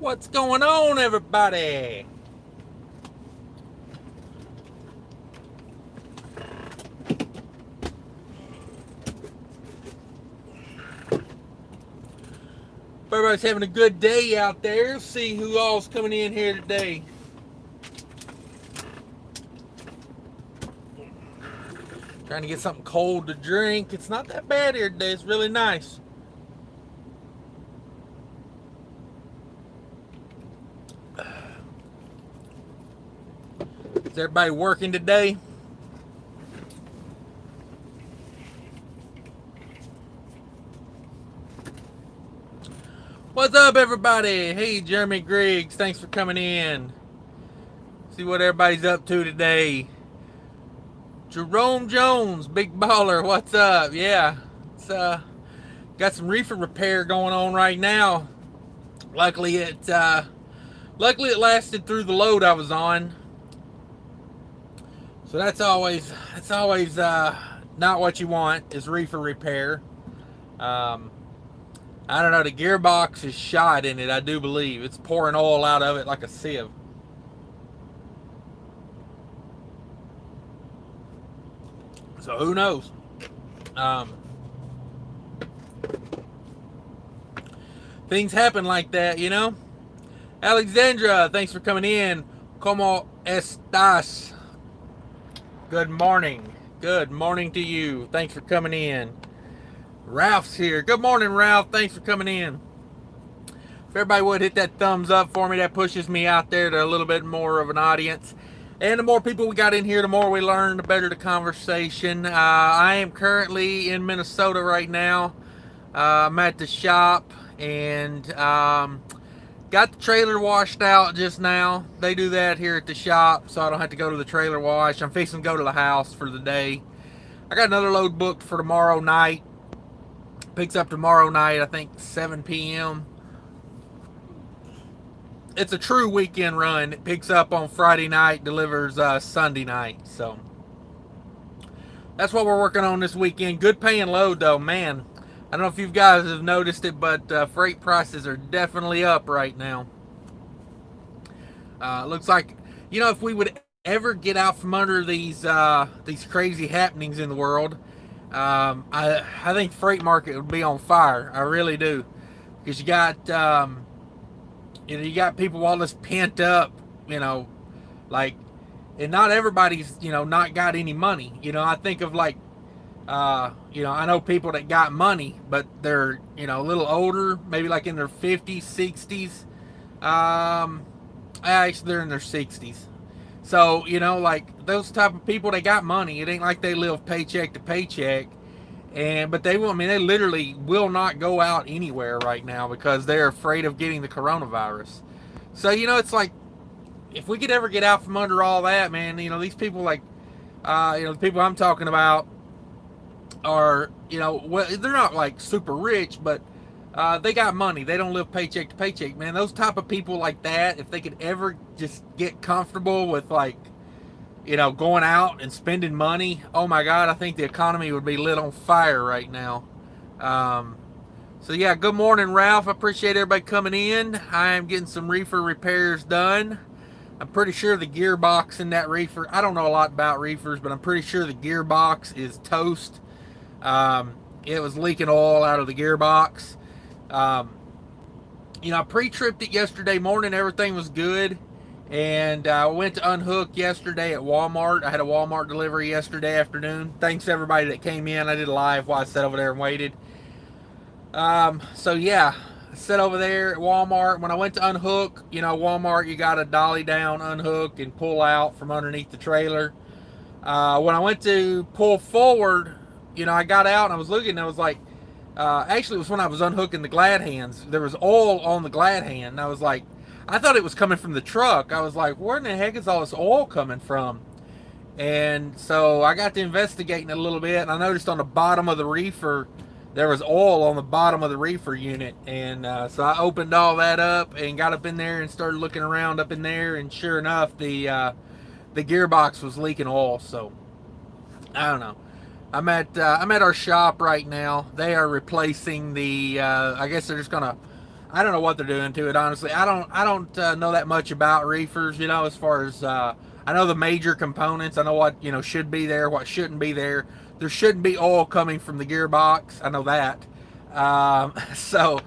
What's going on, everybody? Everybody's having a good day out there. See who all's coming in here today. Trying to get something cold to drink. It's not that bad here today. It's really nice. Is everybody working today? What's up, everybody? Hey, Jeremy Griggs. Thanks for coming in. See what everybody's up to today. Jerome Jones, big baller. What's up? Yeah, it's got some reefer repair going on right now. Luckily, it lasted through the load I was on. So that's always not what you want, is reefer repair. I don't know, the gearbox is shot in it, I do believe. It's pouring oil out of it like a sieve. So who knows? Things happen like that, you know? Alexandra, thanks for coming in. ¿Cómo estás? Good morning. Good morning to you. Thanks for coming in. Ralph's here. Good morning, Ralph. Thanks for coming in. If everybody would hit that thumbs up for me, that pushes me out there to a little bit more of an audience. And the more people we got in here, the more we learn, the better the conversation. I am currently in Minnesota right now. I'm at the shop and got the trailer washed out just now. They do that here at the shop, so I don't have to go to the trailer wash. I'm fixing to go to the house for the day. I got another load booked for tomorrow night. Picks up tomorrow night, I think 7 p.m. It's a true weekend run. It picks up on Friday night, delivers Sunday night. So that's what we're working on this weekend. Good paying load though, man. I don't know if you guys have noticed it, but freight prices are definitely up right now. Looks like, you know, if we would ever get out from under these crazy happenings in the world, I think freight market would be on fire. I really do, because you got you got people all this pent up, like, and not everybody's not got any money. I think of like I know people that got money, but they're a little older, maybe like in their 50s, 60s. Actually, they're in their 60s. So, like those type of people, they got money. It ain't like they live paycheck to paycheck. But they literally will not go out anywhere right now because they're afraid of getting the coronavirus. So, it's like, if we could ever get out from under all that, man, these people like, the people I'm talking about are, well, they're not like super rich, but they got money. They don't live paycheck to paycheck, man. Those type of people like that, if they could ever just get comfortable with like, going out and spending money, oh my God, I think the economy would be lit on fire right now. So yeah, good morning, Ralph. I appreciate everybody coming in. I am getting some reefer repairs done. I'm pretty sure the gearbox in that reefer, I don't know a lot about reefers, but I'm pretty sure the gearbox is toast. It was leaking oil out of the gearbox. I pre-tripped it yesterday morning. Everything was good. And I went to unhook yesterday at Walmart. I had a Walmart delivery yesterday afternoon. Thanks to everybody that came in. I did a live while I sat over there and waited. So yeah, I sat over there at Walmart. When I went to unhook, Walmart, you got to dolly down, unhook, and pull out from underneath the trailer. When I went to pull forward, I got out and I was looking and I was like, actually it was when I was unhooking the glad hands. There was oil on the glad hand. And I was like, I thought it was coming from the truck. I was like, where in the heck is all this oil coming from? And so I got to investigating it a little bit, and I noticed on the bottom of the reefer, there was oil on the bottom of the reefer unit. And so I opened all that up and got up in there and started looking around up in there, and sure enough, the gearbox was leaking oil. So I don't know. I'm at our shop right now. They are replacing the, I guess they're just gonna, I don't know what they're doing to it, honestly. I don't know that much about reefers, as far as I know the major components. I know what should be there, what shouldn't be there. There shouldn't be oil coming from the gearbox. I know that. So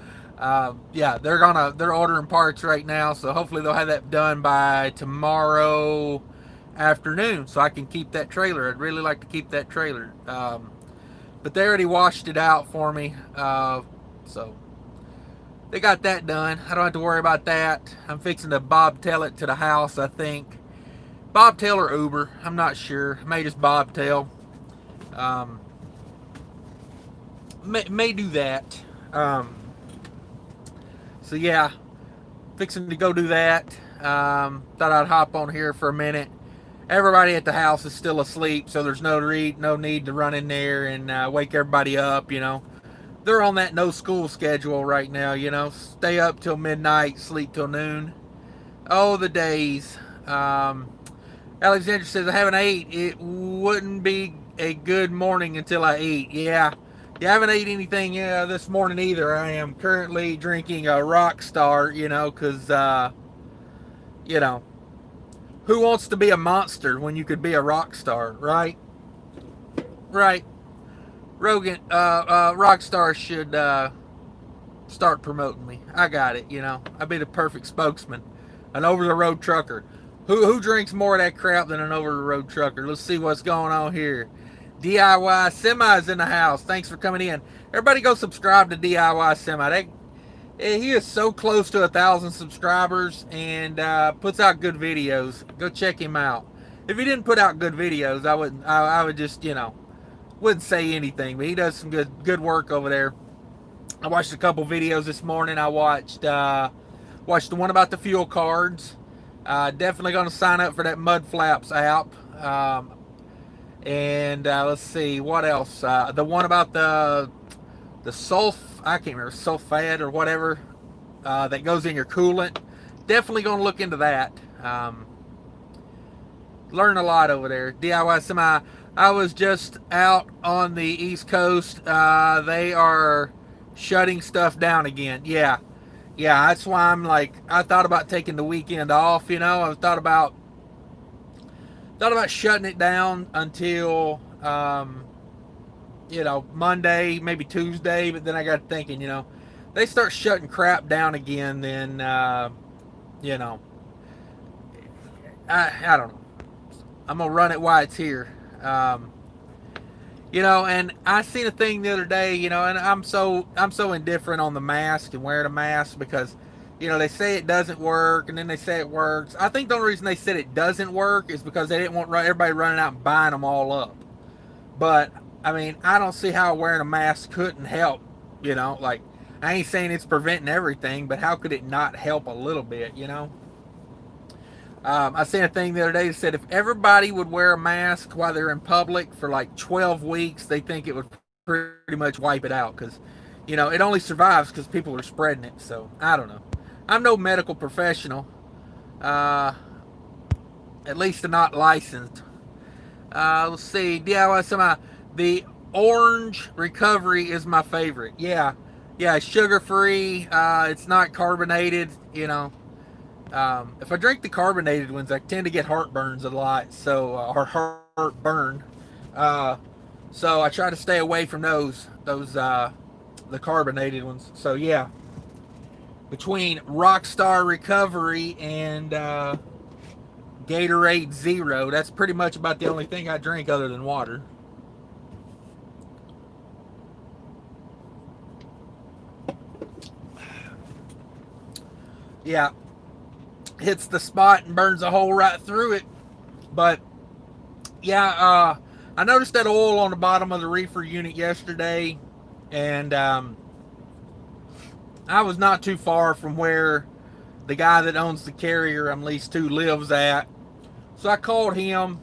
yeah, they're ordering parts right now. So hopefully they'll have that done by tomorrow afternoon, so I can keep that trailer. I'd really like to keep that trailer. But they already washed it out for me, so they got that done. I don't have to worry about that. I'm fixing to bobtail it to the house, I think. Bobtail or Uber, I'm not sure. I may just bobtail. May do that. So yeah, fixing to go do that. Thought I'd hop on here for a minute. Everybody at the house is still asleep, so there's no need to run in there and wake everybody up. They're on that no school schedule right now. Stay up till midnight, sleep till noon. Oh, the days. Alexander says, I haven't ate. It wouldn't be a good morning until I eat. Yeah, I haven't ate anything this morning either. I am currently drinking a Rockstar, because, who wants to be a monster when you could be a rock star, right? Right. Rogan, Rockstar should start promoting me. I got it, I'd be the perfect spokesman. An over-the-road trucker. Who drinks more of that crap than an over-the-road trucker? Let's see what's going on here. DIY Semi's in the house. Thanks for coming in. Everybody go subscribe to DIY Semi. He is so close to 1,000 subscribers and puts out good videos. Go check him out. If he didn't put out good videos, I would just, wouldn't say anything. But he does some good work over there. I watched a couple videos this morning. I watched the one about the fuel cards. Definitely going to sign up for that Mud Flaps app. And let's see what else. The one about the I can't remember, sulfate or whatever that goes in your coolant. Definitely going to look into that. Learn a lot over there. DIY Semi. I was just out on the East Coast. They are shutting stuff down again. Yeah, that's why I'm like, I thought about taking the weekend off. I thought about shutting it down until Monday, maybe Tuesday, but then I got thinking, they start shutting crap down again, then I don't know. I'm gonna run it while it's here. And I seen a thing the other day, and I'm so indifferent on the mask and wearing a mask because, they say it doesn't work and then they say it works. I think the only reason they said it doesn't work is because they didn't want everybody running out and buying them all up. But I mean, I don't see how wearing a mask couldn't help. Like, I ain't saying it's preventing everything, but how could it not help a little bit? I seen a thing the other day that said if everybody would wear a mask while they're in public for like 12 weeks, they think it would pretty much wipe it out because, it only survives because people are spreading it. So, I don't know. I'm no medical professional. At least I'm not licensed. Let's see. DIY Semi. The orange recovery is my favorite. Yeah, sugar-free. It's not carbonated, If I drink the carbonated ones, I tend to get heartburns a lot, or heartburn. So I try to stay away from those the carbonated ones. So yeah, between Rockstar Recovery and Gatorade Zero, that's pretty much about the only thing I drink other than water. Yeah. Hits the spot and burns a hole right through it. But yeah, I noticed that oil on the bottom of the reefer unit yesterday, and I was not too far from where the guy that owns the carrier I'm leased to lives at. So I called him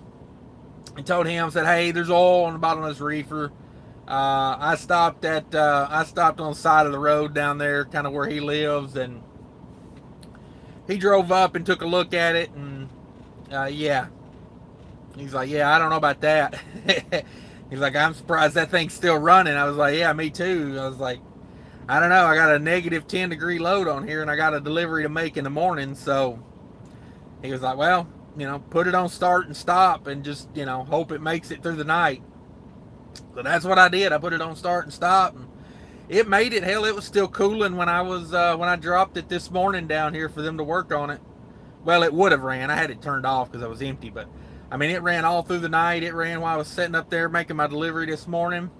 and told him, said, hey, there's oil on the bottom of this reefer. I stopped on the side of the road down there, kind of where he lives, and he drove up and took a look at it, and yeah. He's like, yeah, I don't know about that. He's like, I'm surprised that thing's still running. I was like, yeah, me too. I I don't know. I got a negative 10-degree load on here, and I got a delivery to make in the morning. So he was like, well, put it on start and stop and just, hope it makes it through the night. So that's what I did. I put it on start and stop, and it made it. Hell, it was still cooling when I dropped it this morning down here for them to work on it. Well, it would have ran. I had it turned off because I was empty, but I mean, it ran all through the night. It ran while I was sitting up there making my delivery this morning.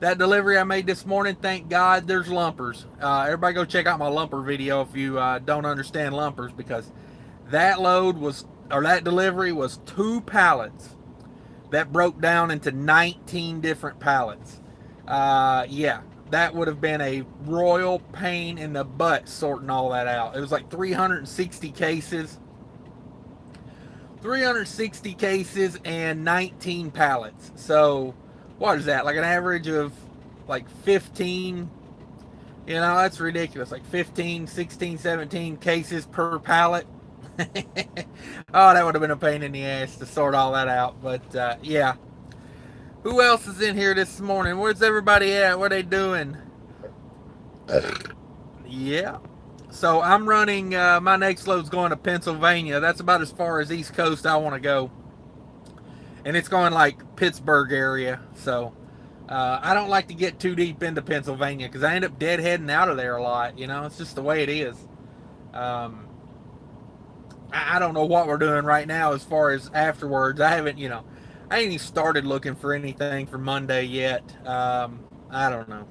That delivery I made this morning, thank God there's lumpers. Everybody go check out my lumper video if you don't understand lumpers, because that delivery was 2 pallets that broke down into 19 different pallets. Yeah, that would have been a royal pain in the butt sorting all that out. It was like 360 cases. 360 cases and 19 pallets. So what is that, like an average of like 15, that's ridiculous, like 15, 16, 17 cases per pallet. Oh, that would have been a pain in the ass to sort all that out. But yeah, who else is in here this morning? Where's everybody at? What are they doing? Yeah, so I'm running, my next load's going to Pennsylvania. That's about as far as East Coast I want to go, and it's going like Pittsburgh area. So I don't like to get too deep into Pennsylvania because I end up deadheading out of there a lot. It's just the way it is. I don't know what we're doing right now as far as afterwards. I haven't, I ain't even started looking for anything for Monday yet. I don't know.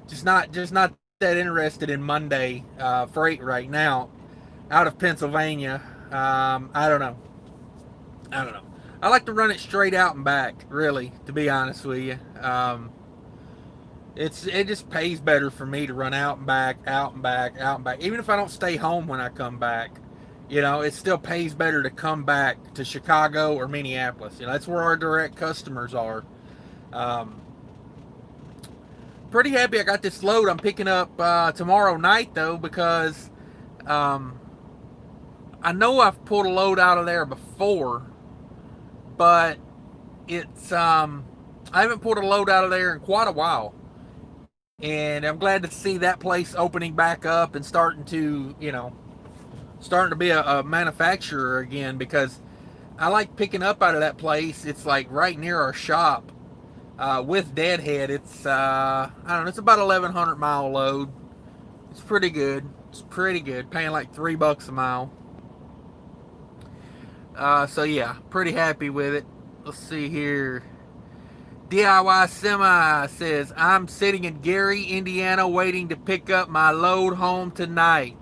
Just not that interested in Monday freight right now out of Pennsylvania. I don't know. I like to run it straight out and back, really, to be honest with you. It just pays better for me to run out and back, out and back, out and back. Even if I don't stay home when I come back, it still pays better to come back to Chicago or Minneapolis. That's where our direct customers are. Pretty happy I got this load I'm picking up tomorrow night, though, because I know I've pulled a load out of there before, but it's I haven't pulled a load out of there in quite a while, and I'm glad to see that place opening back up and starting to be a manufacturer again, because I like picking up out of that place. It's like right near our shop. With Deadhead, it's I don't know, it's about 1,100 mile load. It's pretty good. Paying like $3 a mile. So yeah, pretty happy with it. Let's see here. DIY Semi says, I'm sitting in Gary, Indiana, waiting to pick up my load home tonight.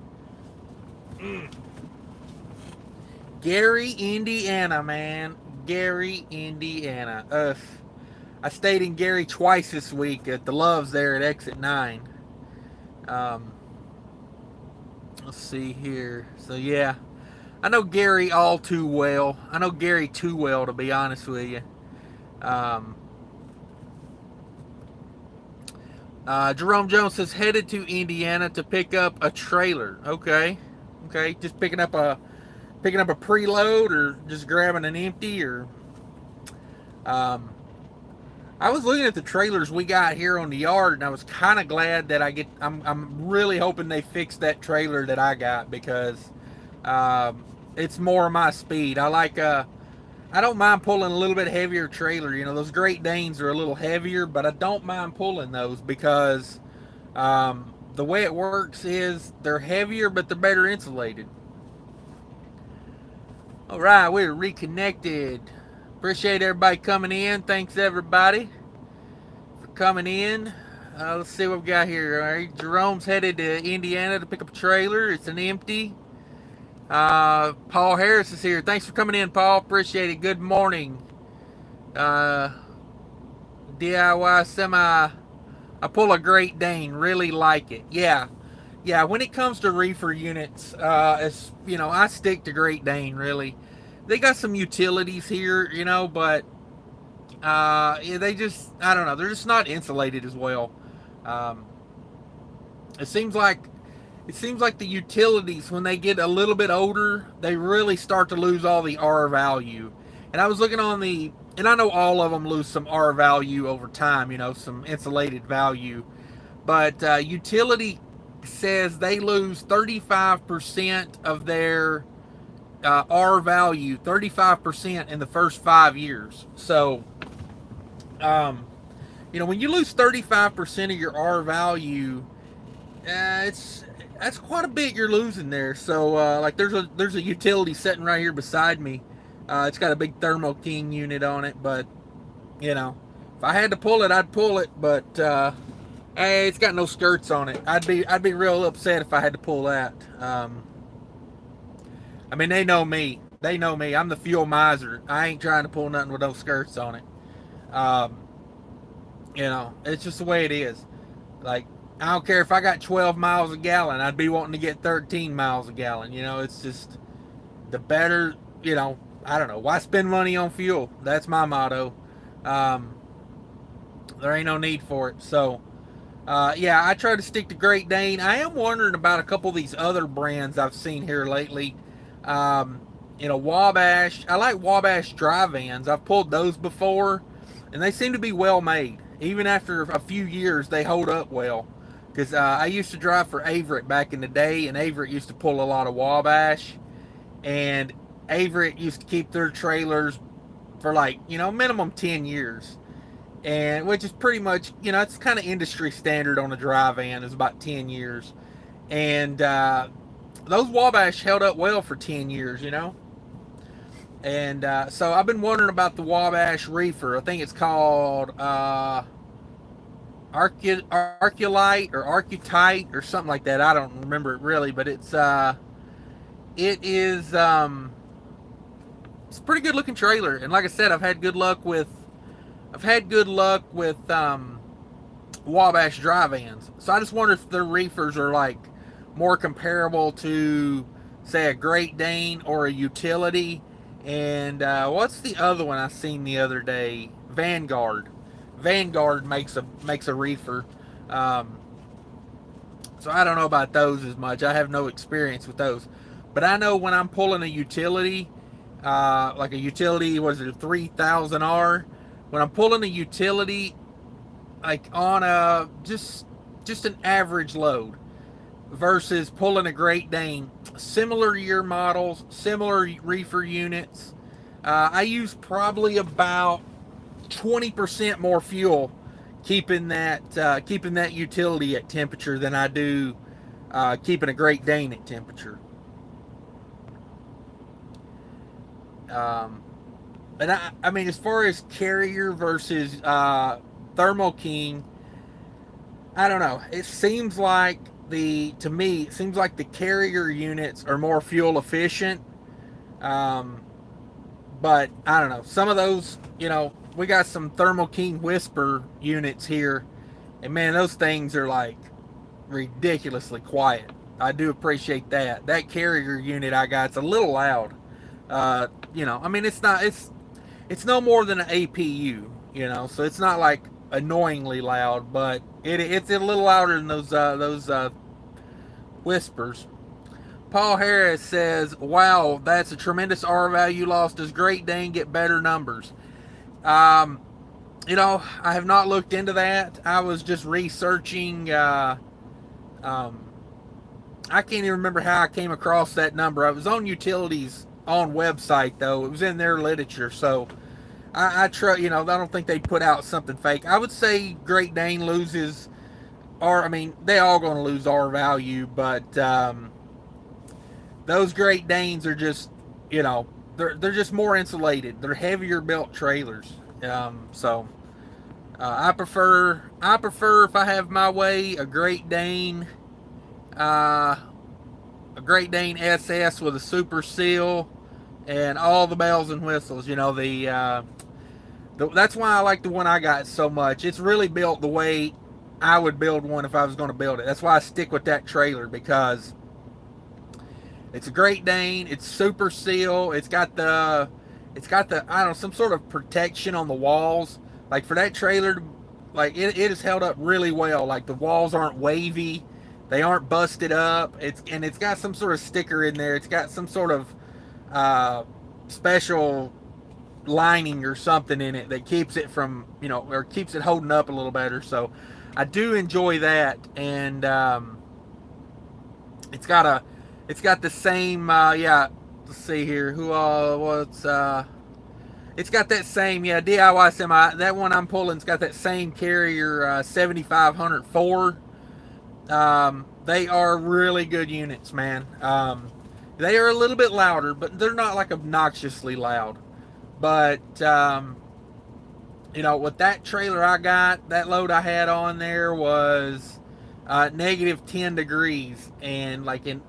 Gary, Indiana, man. Gary, Indiana. I stayed in Gary twice this week at the Loves there at Exit 9. Let's see here. So yeah, I know Gary all too well. I know Gary too well, to be honest with you. Jerome Jones says, headed to Indiana to pick up a trailer. Okay, just picking up a preload, or just grabbing an empty, or I was looking at the trailers we got here on the yard, and I was kind of glad that I'm really hoping they fixed that trailer that I got, because it's more of my speed. I don't mind pulling a little bit heavier trailer. Those Great Danes are a little heavier, but I don't mind pulling those because the way it works is they're heavier, but they're better insulated. All right, we're reconnected. Appreciate everybody coming in. Thanks everybody for coming in. Let's see what we got here. All right, Jerome's headed to Indiana to pick up a trailer. It's an empty. Paul Harris is here. Thanks for coming in, Paul. Appreciate it. Good morning. DIY Semi. I pull a Great Dane. Really like it. Yeah. When it comes to reefer units, I stick to Great Dane. Really, they got some utilities here, but they just, I don't know. They're just not insulated as well. It seems like the utilities, when they get a little bit older, they really start to lose all the R value. And I was looking and I know all of them lose some R value over time, some insulated value. But utility says they lose 35% of their R value, 35% in the first 5 years. So, when you lose 35% of your R value, it's that's quite a bit you're losing there. So, like there's a utility sitting right here beside me. It's got a big Thermo King unit on it, but if I had to pull it, I'd pull it. But hey, it's got no skirts on it. I'd be real upset if I had to pull that. I mean, they know me. They know me. I'm the fuel miser. I ain't trying to pull nothing with no skirts on it. Um, it's just the way it is. Like, I don't care if I got 12 miles a gallon. I'd be wanting to get 13 miles a gallon. It's just the better, I don't know. Why spend money on fuel? That's my motto. There ain't no need for it. So, yeah, I try to stick to Great Dane. I am wondering about a couple of these other brands I've seen here lately. Wabash. I like Wabash dry vans. I've pulled those before, and they seem to be well made. Even after a few years, they hold up well. Because I used to drive for Averett back in the day, and Averett used to pull a lot of Wabash. And Averett used to keep their trailers for minimum 10 years. And which is pretty much, it's kind of industry standard on a dry van is about 10 years. And those Wabash held up well for 10 years, And so I've been wondering about the Wabash Reefer. I think it's called Arculite or Arcutite or something like that. I don't remember it really, but it's a pretty good looking trailer. And like I said, I've had good luck with Wabash dry vans. So I just wonder if their reefers are like more comparable to, say, a Great Dane or a utility. And what's the other one I seen the other day? Vanguard. Vanguard makes a reefer. So I don't know about those as much. I have no experience with those. But I know when I'm pulling a utility, like a utility, what is it, a 3000R? When I'm pulling a utility, like on a just an average load, versus pulling a Great Dane, similar year models, similar reefer units, I use probably about 20% more fuel keeping that utility at temperature than I do keeping a Great Dane at temperature. And I mean, as far as carrier versus Thermo King, I don't know. It seems like to me, it seems like the carrier units are more fuel efficient. But I don't know. Some of those, we got some Thermo King Whisper units here, and man, those things are like ridiculously quiet. I do appreciate that. That carrier unit I got's a little loud. I mean, it's no more than an APU, so it's not like annoyingly loud, but it's a little louder than those whispers. Paul Harris says, "Wow, that's a tremendous R value loss. Does Great Dane get better numbers?" I have not looked into that. I was just researching. I can't even remember how I came across that number. I was on Utilities on website though. It was in their literature, so I try. I don't think they put out something fake. I would say Great Dane loses R. I mean, they all going to lose R value, but those Great Danes are just, they're just more insulated. They're heavier built trailers. So I prefer if I have my way a Great Dane SS with a super seal and all the bells and whistles. That's why I like the one I got so much. It's really built the way I would build one if I was going to build it. That's why I stick with that trailer, because it's a Great Dane. It's super seal. It's got the I don't know, some sort of protection on the walls. Like for that trailer, like it has held up really well. Like the walls aren't wavy, they aren't busted up. It's got some sort of sticker in there. It's got some sort of special lining or something in it that keeps it from or keeps it holding up a little better. So I do enjoy that, and it's got a, it's got the same. Yeah, let's see here. Who what's It's got that same, yeah, DIY semi. That one I'm pulling's got that same carrier, 7504. They are really good units, man. They are a little bit louder, but they're not like obnoxiously loud. But you know, with that trailer I got, that load I had on there was negative 10 degrees, and like in,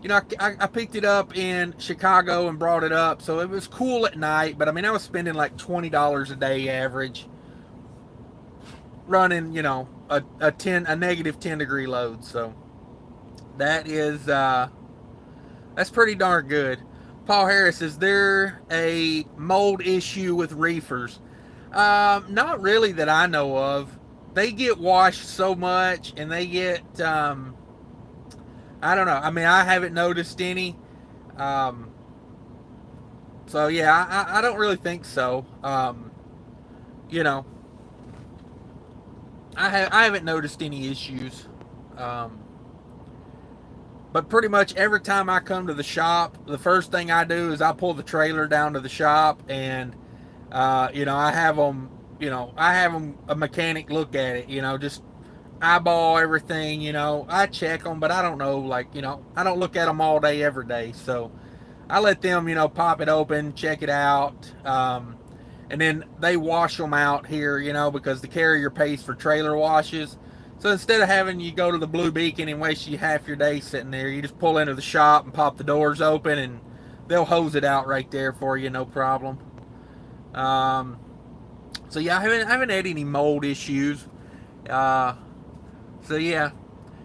you know, I picked it up in Chicago and brought it up, so it was cool at night. But I mean, I was spending like $20 a day average running, you know, a negative 10 degree load. So that is that's pretty darn good. Paul Harris, is there a mold issue with reefers? Not really that I know of. They get washed so much, and they get I don't know. I mean, I haven't noticed any. Um, so yeah, I don't really think so. You know, I haven't noticed any issues. Um, but pretty much every time I come to the shop, the first thing I do is I pull the trailer down to the shop, and you know, I have them. You know, I have them, a mechanic look at it. You know, just eyeball everything. You know, I check them, but I don't know. Like, you know, I don't look at them all day every day. So I let them, you know, pop it open, check it out, and then they wash them out here, you know, because the carrier pays for trailer washes. So instead of having you go to the Blue Beacon and waste you half your day sitting there, you just pull into the shop and pop the doors open, and they'll hose it out right there for you, no problem. So yeah, I haven't had any mold issues. Uh, so yeah,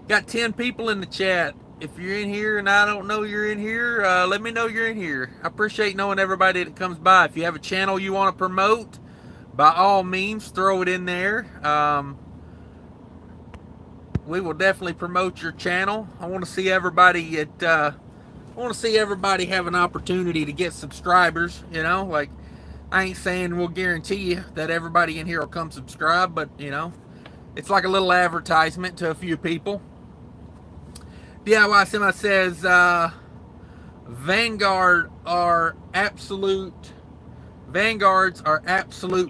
got 10 people in the chat. If you're in here and I don't know you're in here, let me know you're in here. I appreciate knowing everybody that comes by. If you have a channel you want to promote, by all means, throw it in there. We will definitely promote your channel. I want to see everybody I want to see everybody have an opportunity to get subscribers. You know, like, I ain't saying we'll guarantee you that everybody in here will come subscribe, but you know, it's like a little advertisement to a few people. DIY Semi says Vanguards are absolute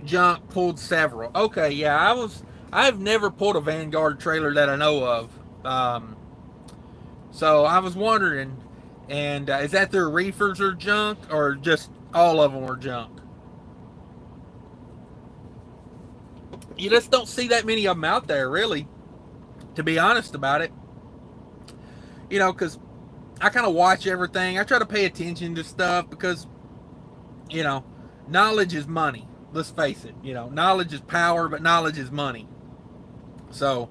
junk. Pulled several. Okay, yeah, I've never pulled a Vanguard trailer that I know of. So I was wondering, and is that their reefers are junk, or just all of them are junk? You just don't see that many of them out there, really, to be honest about it. You know, because I kind of watch everything. I try to pay attention to stuff because, you know, knowledge is money. Let's face it. You know, knowledge is power, but knowledge is money. So,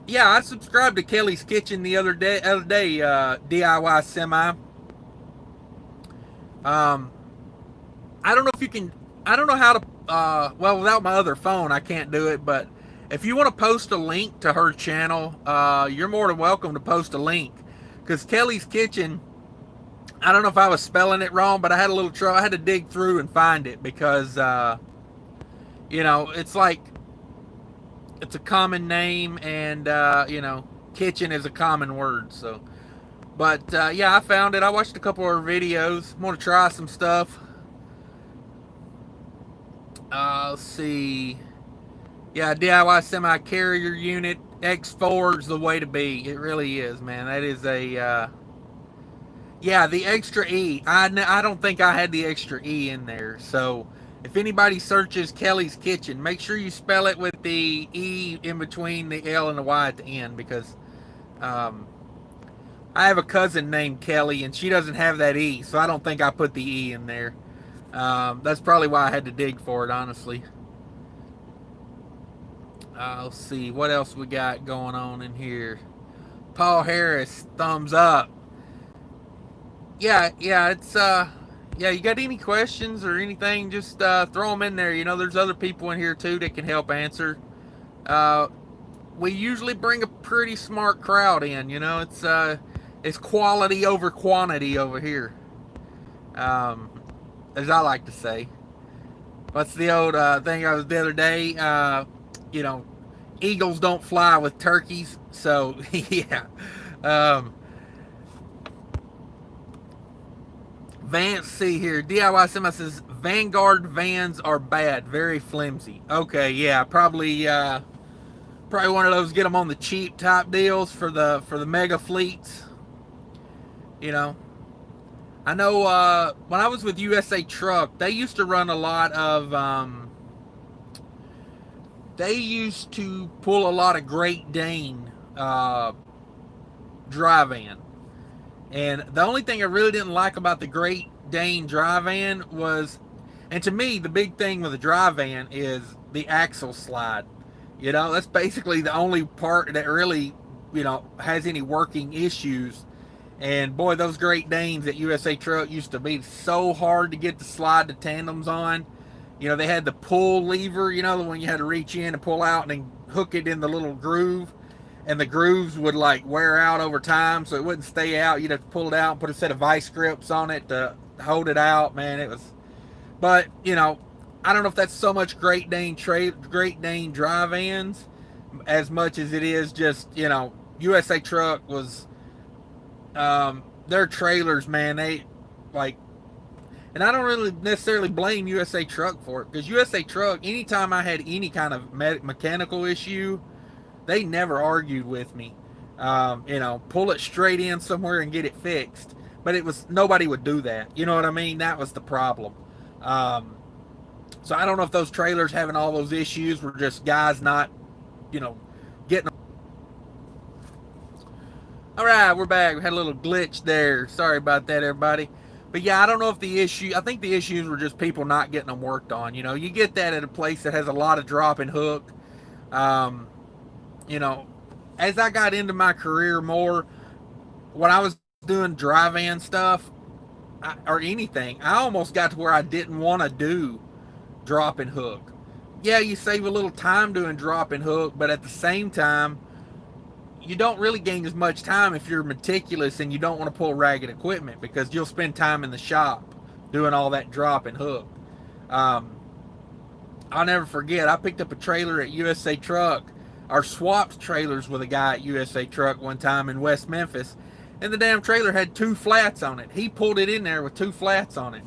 yeah, I subscribed to Kelly's Kitchen the other day, DIY Semi. I don't know if you can, I don't know how to, well, without my other phone, I can't do it, but if you want to post a link to her channel, you're more than welcome to post a link. Because Kelly's Kitchen, I don't know if I was spelling it wrong, but I had a little trouble. I had to dig through and find it because, you know, it's like, it's a common name, and, you know, kitchen is a common word. So, but, yeah, I found it. I watched a couple of her videos. I'm going to try some stuff. Let's see. Yeah, DIY Semi Carrier Unit X4 is the way to be. It really is, man. That is a, yeah, the extra E. I don't think I had the extra E in there. So if anybody searches Kelly's Kitchen, make sure you spell it with the E in between the L and the Y at the end, because I have a cousin named Kelly, and she doesn't have that E, so I don't think I put the E in there. That's probably why I had to dig for it, honestly. Let's see, what else we got going on in here. Paul Harris, thumbs up. Yeah, it's, yeah, you got any questions or anything, just throw them in there. You know, there's other people in here, too, that can help answer. We usually bring a pretty smart crowd in, you know. It's quality over quantity over here, as I like to say. What's the old thing I was the other day? You know, eagles don't fly with turkeys. So yeah. Um, Vance, see here. DIY Semi says Vanguard vans are bad, very flimsy. Okay, yeah, probably one of those get them on the cheap type deals for the mega fleets. You know, I know when I was with USA Truck, they used to run a lot of. They used to pull a lot of Great Dane dry van. And the only thing I really didn't like about the Great Dane dry van was, and to me, the big thing with a dry van is the axle slide. You know, that's basically the only part that really, has any working issues. And boy, those Great Danes at USA Truck used to be so hard to get the slide to tandems on. They had the pull lever, the one you had to reach in and pull out and then hook it in the little groove, and the grooves would like wear out over time, so it wouldn't stay out. You'd have to pull it out and put a set of vice grips on it to hold it out. Man, it was. But I don't know if that's so much Great Dane dry vans, as much as it is just USA Truck was their trailers, man. They like, and I don't really necessarily blame USA Truck for it, because USA Truck, anytime I had any kind of mechanical issue, they never argued with me. Pull it straight in somewhere and get it fixed. But nobody would do that. You know what I mean? That was the problem. So I don't know if those trailers having all those issues were just guys not, getting. All right, we're back. We had a little glitch there. Sorry about that, everybody. But yeah, I don't know if I think the issues were just people not getting them worked on. You get that at a place that has a lot of drop and hook. As I got into my career more, when I was doing dry van stuff or anything, I almost got to where I didn't want to do drop and hook. Yeah, you save a little time doing drop and hook, but at the same time, you don't really gain as much time if you're meticulous and you don't want to pull ragged equipment, because you'll spend time in the shop doing all that drop and hook. I'll never forget, I picked up a trailer at USA Truck, or swapped trailers with a guy at USA Truck one time in West Memphis, and the damn trailer had 2 flats on it. He pulled it in there with 2 flats on it.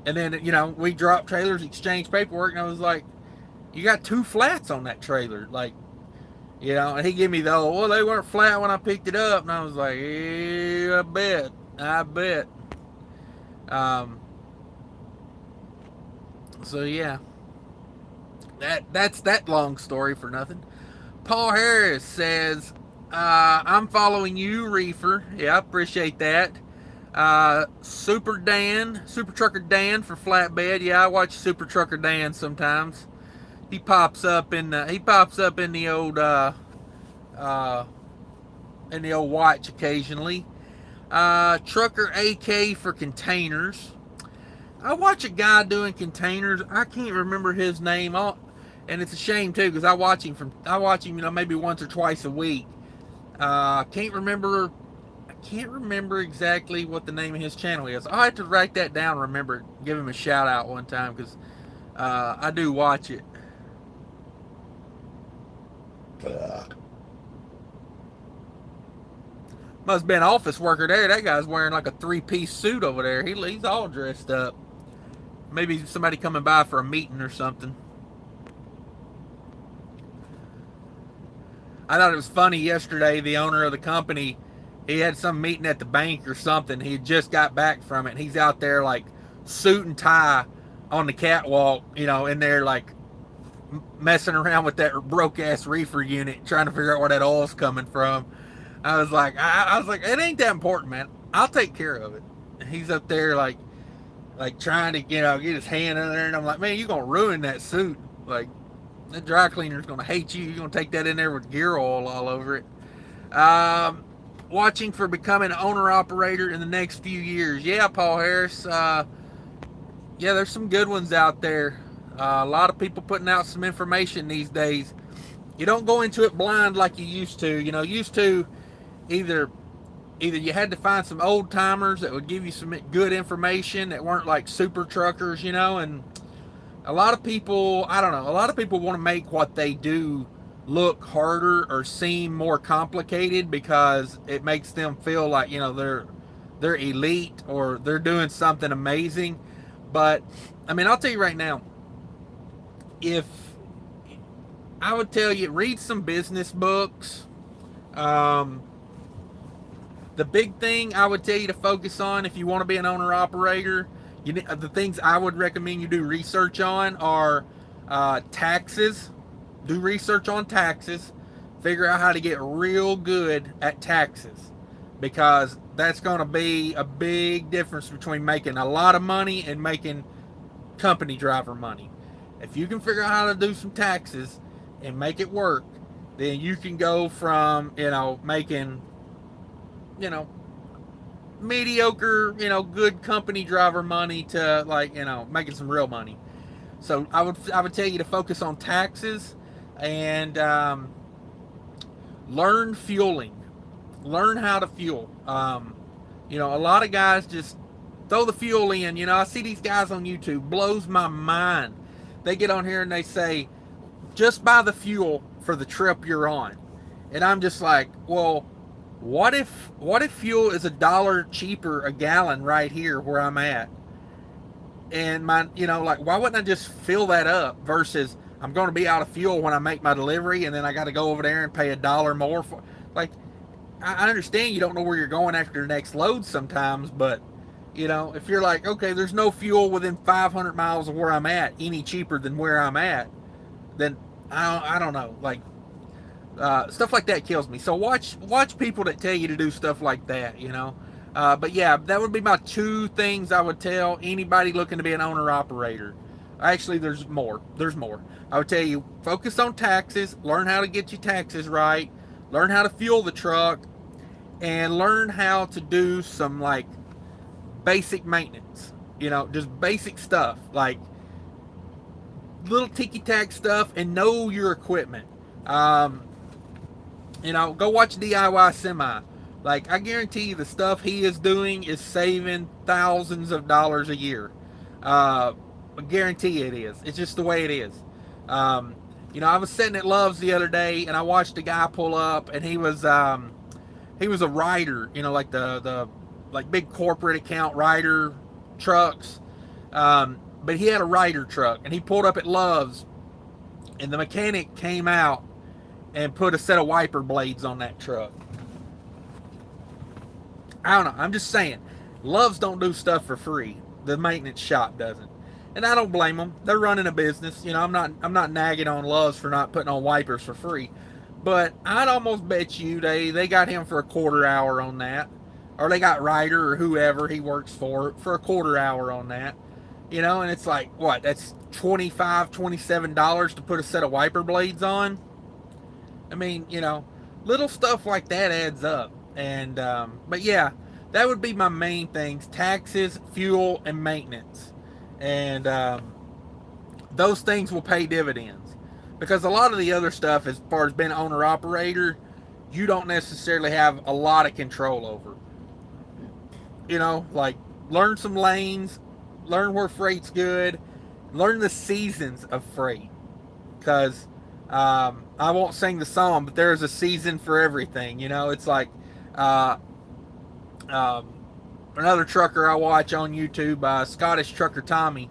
And then, we dropped trailers, exchanged paperwork, and I was like, you got 2 flats on that trailer. Like, and he gave me the old, well, they weren't flat when I picked it up. And I was like, yeah, I bet. So yeah, that's that long story for nothing. Paul Harris says, I'm following you, Reefer. Yeah, I appreciate that. Super Trucker Dan for Flatbed. Yeah, I watch Super Trucker Dan sometimes. He pops up in the old watch occasionally. Trucker AK for containers. I watch a guy doing containers. I can't remember his name. And it's a shame too, because I watch him maybe once or twice a week. I can't remember exactly what the name of his channel is. I'll have to write that down. Remember, give him a shout out one time, because I do watch it. Must be an office worker there. That guy's wearing like a 3-piece suit over there. He's all dressed up. Maybe somebody coming by for a meeting or something. I thought it was funny yesterday. The owner of the company, he had some meeting at the bank or something. He had just got back from it. And he's out there like suit and tie on the catwalk, in there like messing around with that broke ass reefer unit, trying to figure out where that oil's coming from. I was like, it ain't that important, man. I'll take care of it. And he's up there like trying to, get his hand in there, and I'm like, man, you're gonna ruin that suit. Like, the dry cleaner's gonna hate you. You're gonna take that in there with gear oil all over it. Watching for becoming an owner operator in the next few years. Yeah, Paul Harris. Yeah, there's some good ones out there. A lot of people putting out some information these days. You don't go into it blind like you used to. Used to either either you had to find some old timers that would give you some good information that weren't like super truckers, and a lot of people, I don't know, a lot of people want to make what they do look harder or seem more complicated because it makes them feel like, they're elite or they're doing something amazing. But I mean, I'll tell you right now, if I would tell you, read some business books. Um, the big thing I would tell you to focus on if you want to be an owner operator, the things I would recommend you do research on are taxes. Do research on taxes. Figure out how to get real good at taxes, because that's going to be a big difference between making a lot of money and making company driver money. If you can figure out how to do some taxes and make it work, then you can go from, making, mediocre, good company driver money to, like, making some real money. So I would tell you to focus on taxes and learn fueling. Learn how to fuel. A lot of guys just throw the fuel in. I see these guys on YouTube, blows my mind. They get on here and they say, just buy the fuel for the trip you're on. And I'm just like, well, what if fuel is $1 cheaper a gallon right here where I'm at? And why wouldn't I just fill that up versus I'm going to be out of fuel when I make my delivery and then I got to go over there and pay $1 more for, like, I understand you don't know where you're going after the next load sometimes, but if you're like, okay, there's no fuel within 500 miles of where I'm at any cheaper than where I'm at, then I don't know, like, stuff like that kills me. So watch people that tell you to do stuff like that, but yeah, that would be my 2 things I would tell anybody looking to be an owner operator. Actually, there's more. I would tell you, focus on taxes, learn how to get your taxes right, learn how to fuel the truck, and learn how to do some, like, basic maintenance. Just basic stuff, like little ticky-tack stuff, and know your equipment. Go watch DIY Semi. Like, I guarantee you the stuff he is doing is saving thousands of dollars a year. I guarantee it is. It's just the way it is. I was sitting at Love's the other day, and I watched a guy pull up, and he was a rider, like the like big corporate account rider trucks. But he had a rider truck, and he pulled up at Love's, and the mechanic came out and put a set of wiper blades on that truck. I don't know. I'm just saying, Love's don't do stuff for free. The maintenance shop doesn't, and I don't blame them. They're running a business. I'm not nagging on Love's for not putting on wipers for free, but I'd almost bet you they got him for a quarter hour on that, or they got Ryder or whoever he works for a quarter hour on that. And it's like, what? That's $25, $27 to put a set of wiper blades on. I mean, little stuff like that adds up. And, but yeah, that would be my main things: taxes, fuel, and maintenance. And, those things will pay dividends, because a lot of the other stuff, as far as being an owner operator, you don't necessarily have a lot of control over. Like, learn some lanes, learn where freight's good, learn the seasons of freight. Because I won't sing the song, but there's a season for everything. It's like another trucker I watch on YouTube, Scottish trucker Tommy.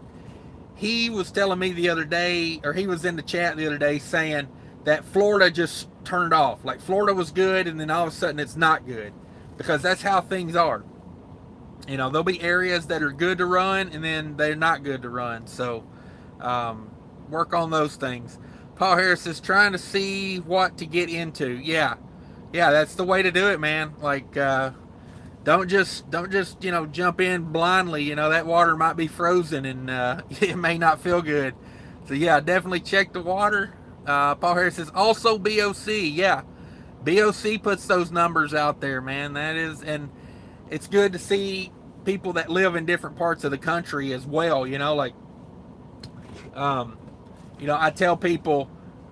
He was telling me the other day, or he was in the chat the other day, saying that Florida just turned off. Like, Florida was good, and then all of a sudden it's not good, because that's how things are. There'll be areas that are good to run, and then they're not good to run. So work on those things. Paul Harris is trying to see what to get into. Yeah, that's the way to do it, man. Like, don't just jump in blindly. That water might be frozen, and it may not feel good. So yeah, definitely check the water. Paul Harris says also BOC. Yeah, BOC puts those numbers out there, man. That is, and it's good to see people that live in different parts of the country as well. Like, I tell people,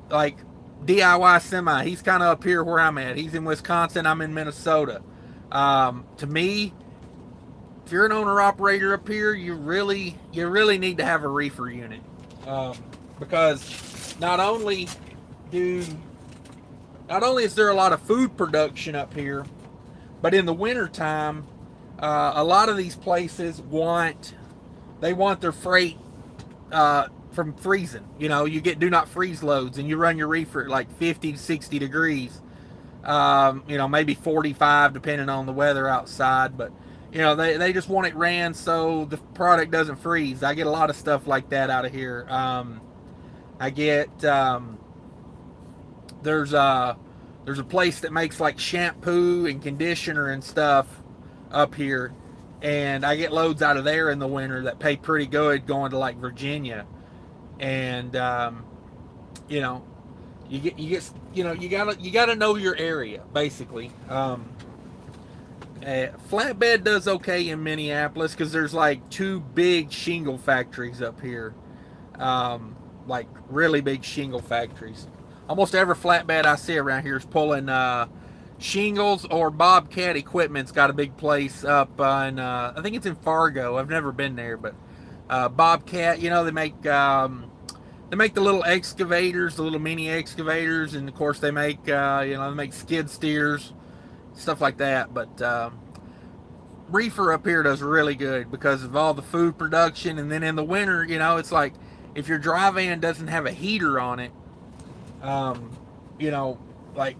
like, DIY Semi, he's kind of up here where I'm at. He's in Wisconsin, I'm in Minnesota. To me, if you're an owner operator up here, you really need to have a reefer unit, um, because not only do not only is there a lot of food production up here, but in the wintertime, a lot of these places want their freight from freezing. You get do not freeze loads, and you run your reefer at like 50 to 60 degrees. Maybe 45 depending on the weather outside, but they just want it ran so the product doesn't freeze. I get a lot of stuff like that out of here. I get there's a place that makes like shampoo and conditioner and stuff up here, and I get loads out of there in the winter that pay pretty good going to like Virginia. And you know you gotta know your area basically. Flatbed does okay in Minneapolis because there's like two big shingle factories up here, like really big shingle factories. Almost every flatbed I see around here is pulling shingles, or Bobcat Equipment's got a big place up in I think it's in Fargo. I've never been there, but Bobcat, they make the little excavators, the little mini excavators, and of course they make they make skid steers, stuff like that. But Reefer up here does really good because of all the food production. And then in the winter, it's like if your dry van doesn't have a heater on it, like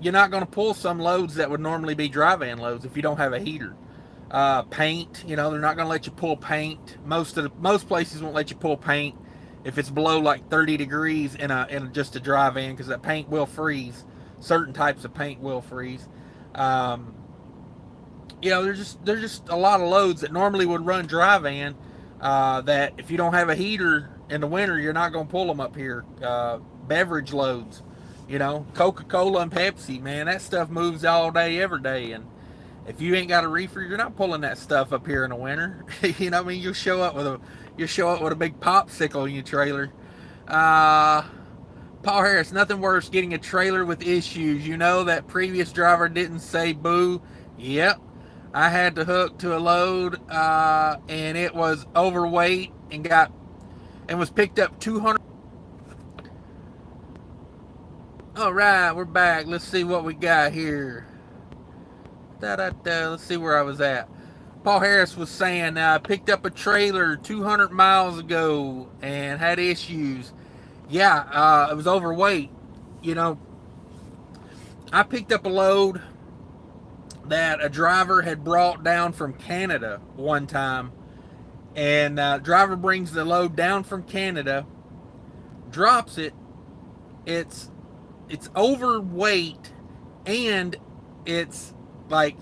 you're not going to pull some loads that would normally be dry van loads if you don't have a heater. Paint, they're not going to let you pull paint. Most places won't let you pull paint if it's below like 30 degrees in just a dry van, because that paint will freeze. Certain types of paint will freeze. There's just a lot of loads that normally would run dry van, that if you don't have a heater in the winter, you're not going to pull them up here. Beverage loads, Coca-Cola and Pepsi, man, that stuff moves all day, every day. And if you ain't got a reefer, you're not pulling that stuff up here in the winter. You'll show up with a big popsicle in your trailer. Paul Harris, nothing worse getting a trailer with issues. That previous driver didn't say boo. Yep. I had to hook to a load, and it was overweight and was picked up 200. All right, we're back. Let's see what we got here. Let's see where I was at. Paul Harris was saying, picked up a trailer 200 miles ago and had issues. Yeah, it was overweight. I picked up a load that a driver had brought down from Canada one time. And driver brings the load down from Canada, drops it. It's overweight, and it's like,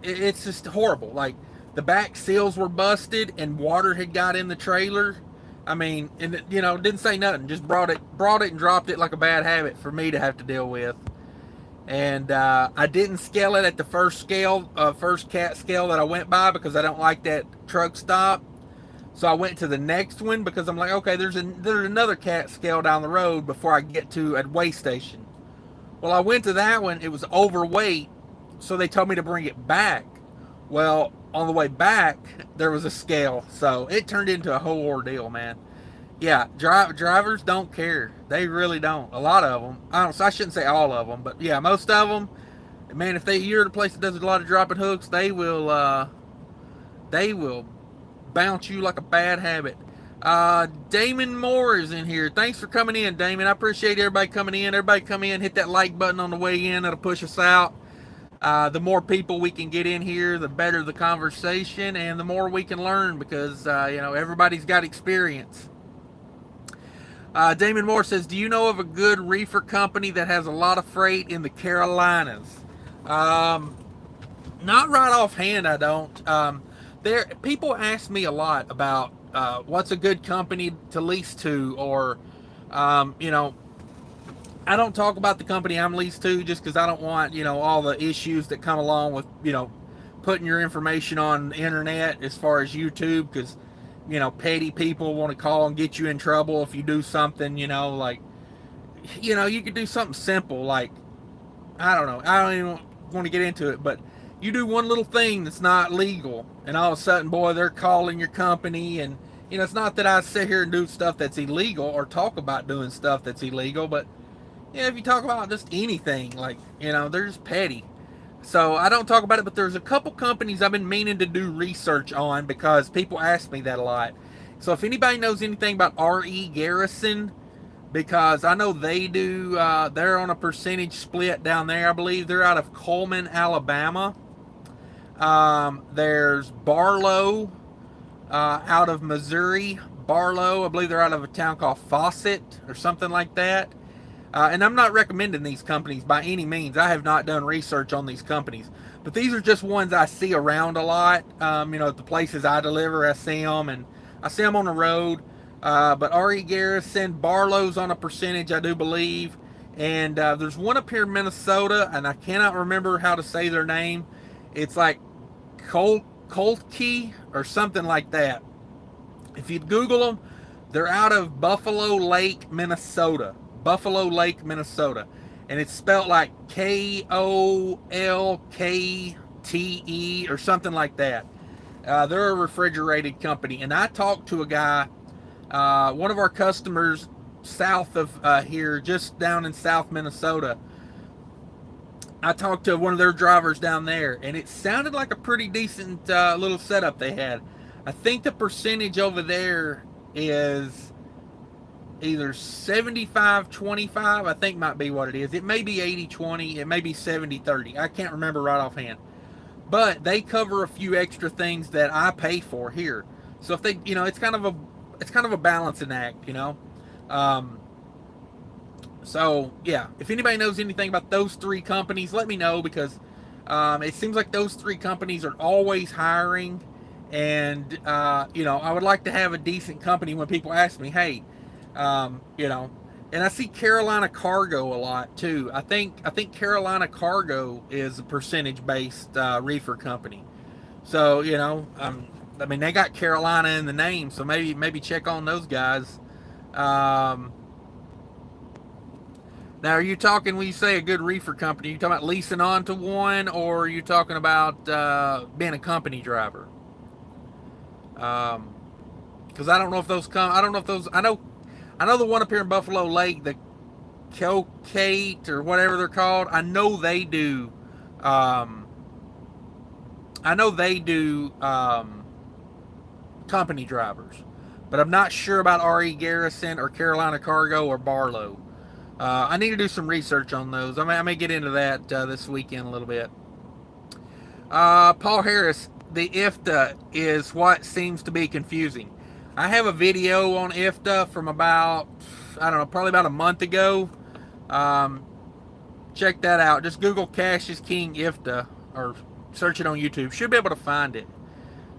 it's just horrible. Like, the back seals were busted and water had got in the trailer. I mean, and didn't say nothing, just brought it and dropped it like a bad habit for me to have to deal with. And I didn't scale it at the first cat scale that I went by, because I don't like that truck stop. So I went to the next one because I'm like, okay, there's another cat scale down the road before I get to a weigh station. Well, I went to that one. It was overweight, so they told me to bring it back. Well, on the way back, there was a scale, so it turned into a whole ordeal, man. Yeah, drivers don't care. They really don't. A lot of them. I shouldn't say all of them, but yeah, most of them. Man, if you're at a place that does a lot of dropping hooks, they will bounce you like a bad habit. Damon Moore is in here. Thanks for coming in, Damon. I appreciate everybody coming in. Everybody come in, hit that like button on the way in. That'll push us out. The more people we can get in here, the better the conversation, and the more we can learn, because everybody's got experience. Damon Moore says, do you know of a good reefer company that has a lot of freight in the Carolinas? Not right offhand, I don't. People ask me a lot about what's a good company to lease to, or I don't talk about the company I'm leased to, just because I don't want all the issues that come along with putting your information on the internet, as far as YouTube, because petty people want to call and get you in trouble if you do something, like, you could do something simple, like, I don't know, I don't even want to get into it, but you do one little thing that's not legal, and all of a sudden, boy, they're calling your company. And it's not that I sit here and do stuff that's illegal or talk about doing stuff that's illegal, but if you talk about just anything, like, they're just petty. So I don't talk about it, but there's a couple companies I've been meaning to do research on because people ask me that a lot. So if anybody knows anything about R.E. Garrison, because I know they do, they're on a percentage split down there. I believe they're out of Coleman, Alabama. There's Barlow out of Missouri. Barlow, I believe they're out of a town called Fawcett or something like that. And I'm not recommending these companies by any means. I have not done research on these companies. But these are just ones I see around a lot. At the places I deliver, I see them. And I see them on the road. But R.E. Garrison, Barlow's on a percentage, I do believe. And there's one up here in Minnesota, and I cannot remember how to say their name. It's like Coltke or something like that. If you Google them, they're out of Buffalo Lake, Minnesota. Buffalo Lake, Minnesota. And it's spelled like Kolkte or something like that. They're a refrigerated company. And I talked to a guy, one of our customers south of here, just down in South Minnesota. I talked to one of their drivers down there, and it sounded like a pretty decent little setup they had. I think the percentage over there is either 75-25, I think might be what it is. It may be 80-20, it may be 70-30. I can't remember right offhand. But they cover a few extra things that I pay for here. So if they, it's kind of a balancing act, So yeah, if anybody knows anything about those three companies, let me know, because it seems like those three companies are always hiring. And I would like to have a decent company when people ask me, hey, and I see Carolina Cargo a lot too. I think Carolina Cargo is a percentage based reefer company. So they got Carolina in the name, so maybe check on those guys. Now, are you talking, when you say a good reefer company, are you talking about leasing on to one, or are you talking about being a company driver? Because I don't know if those I know the one up here in Buffalo Lake, the Kelkate or whatever they're called. I know they do. Company drivers, but I'm not sure about R.E. Garrison or Carolina Cargo or Barlow. I need to do some research on those. I may get into that this weekend a little bit. Paul Harris, the IFTA is what seems to be confusing. I have a video on IFTA from about, I don't know, probably about a month ago. Check that out. Just Google Cash is King IFTA or search it on YouTube. Should be able to find it.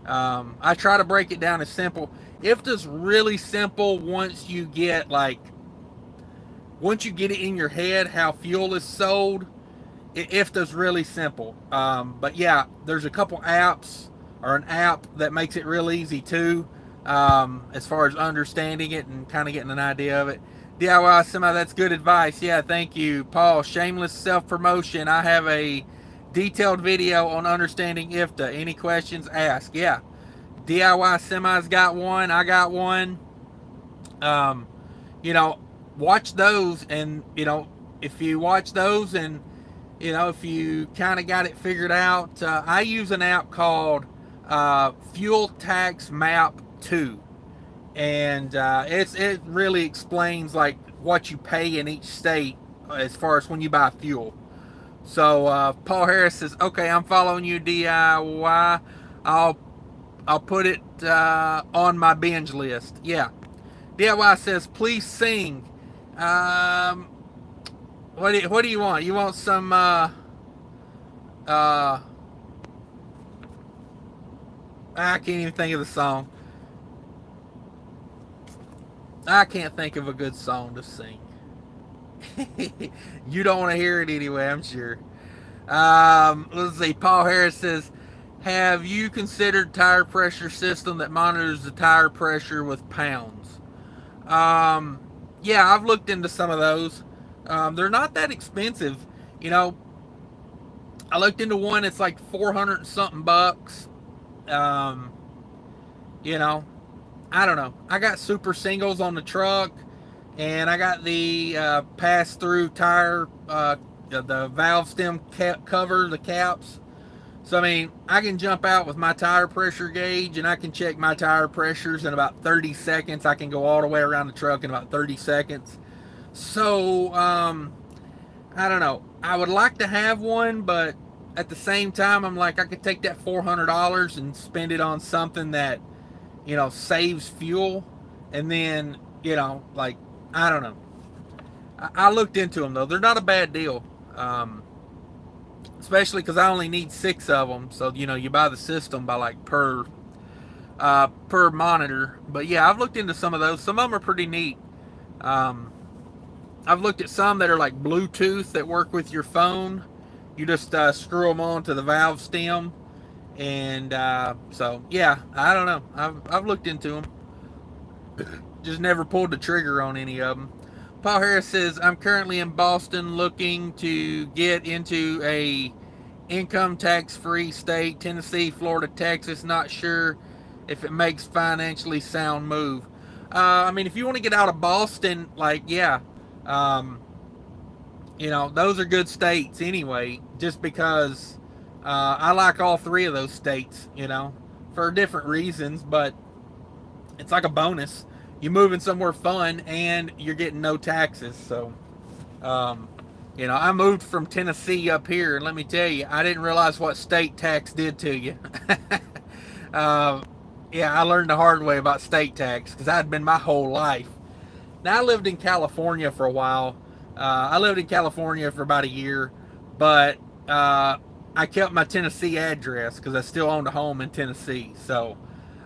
I try to break it down as simple. IFTA's really simple once you get it in your head how fuel is sold. IFTA's really simple. But yeah, there's a couple apps, or an app that makes it real easy too, as far as understanding it and kind of getting an idea of it. DIY Semi, that's good advice. Yeah, thank you, Paul. Shameless self-promotion. I have a detailed video on understanding IFTA. Any questions, ask. Yeah, DIY Semi's got one. I got one. Watch those, and if you watch those, and if you kind of got it figured out, I use an app called Fuel Tax Map 2, and it really explains like what you pay in each state as far as when you buy fuel. So Paul Harris says, okay, I'm following you, DIY. I'll put it on my binge list. Yeah. DIY says, please sing. What do you want? You want some I can't even think of the song. I can't think of a good song to sing. You don't want to hear it anyway, I'm sure. Let's see. Paul Harris says, have you considered tire pressure system that monitors the tire pressure with pounds? Yeah, I've looked into some of those. They're not that expensive. I looked into one. It's like 400 and something bucks. Um, you know, I don't know. I got super singles on the truck, and I got the pass-through tire, the valve stem cover, the caps. So I mean, I can jump out with my tire pressure gauge, and I can check my tire pressures in about 30 seconds. I can go all the way around the truck in about 30 seconds. So I don't know. I would like to have one, but at the same time, I'm like, I could take that $400 and spend it on something that, saves fuel. And then, like, I don't know. I looked into them, though. They're not a bad deal. Especially because I only need 6 of them. So, you buy the system by like per monitor. But yeah, I've looked into some of those. Some of them are pretty neat. Um, I've looked at some that are like Bluetooth that work with your phone. You just screw them onto the valve stem, and so yeah, I don't know. I've looked into them, just never pulled the trigger on any of them. Paul Harris says, I'm currently in Boston looking to get into a income tax free state, Tennessee, Florida, Texas. Not sure if it makes financially sound move. I mean, if you want to get out of Boston, like, yeah, um, those are good states anyway, just because I like all 3 of those states, for different reasons, but it's like a bonus. You're moving somewhere fun and you're getting no taxes. So, I moved from Tennessee up here, and let me tell you, I didn't realize what state tax did to you. uh, yeah, I learned the hard way about state tax because that had been my whole life. Now, I lived in California for a while. I lived in California for about a year, but I kept my Tennessee address because I still owned a home in Tennessee. So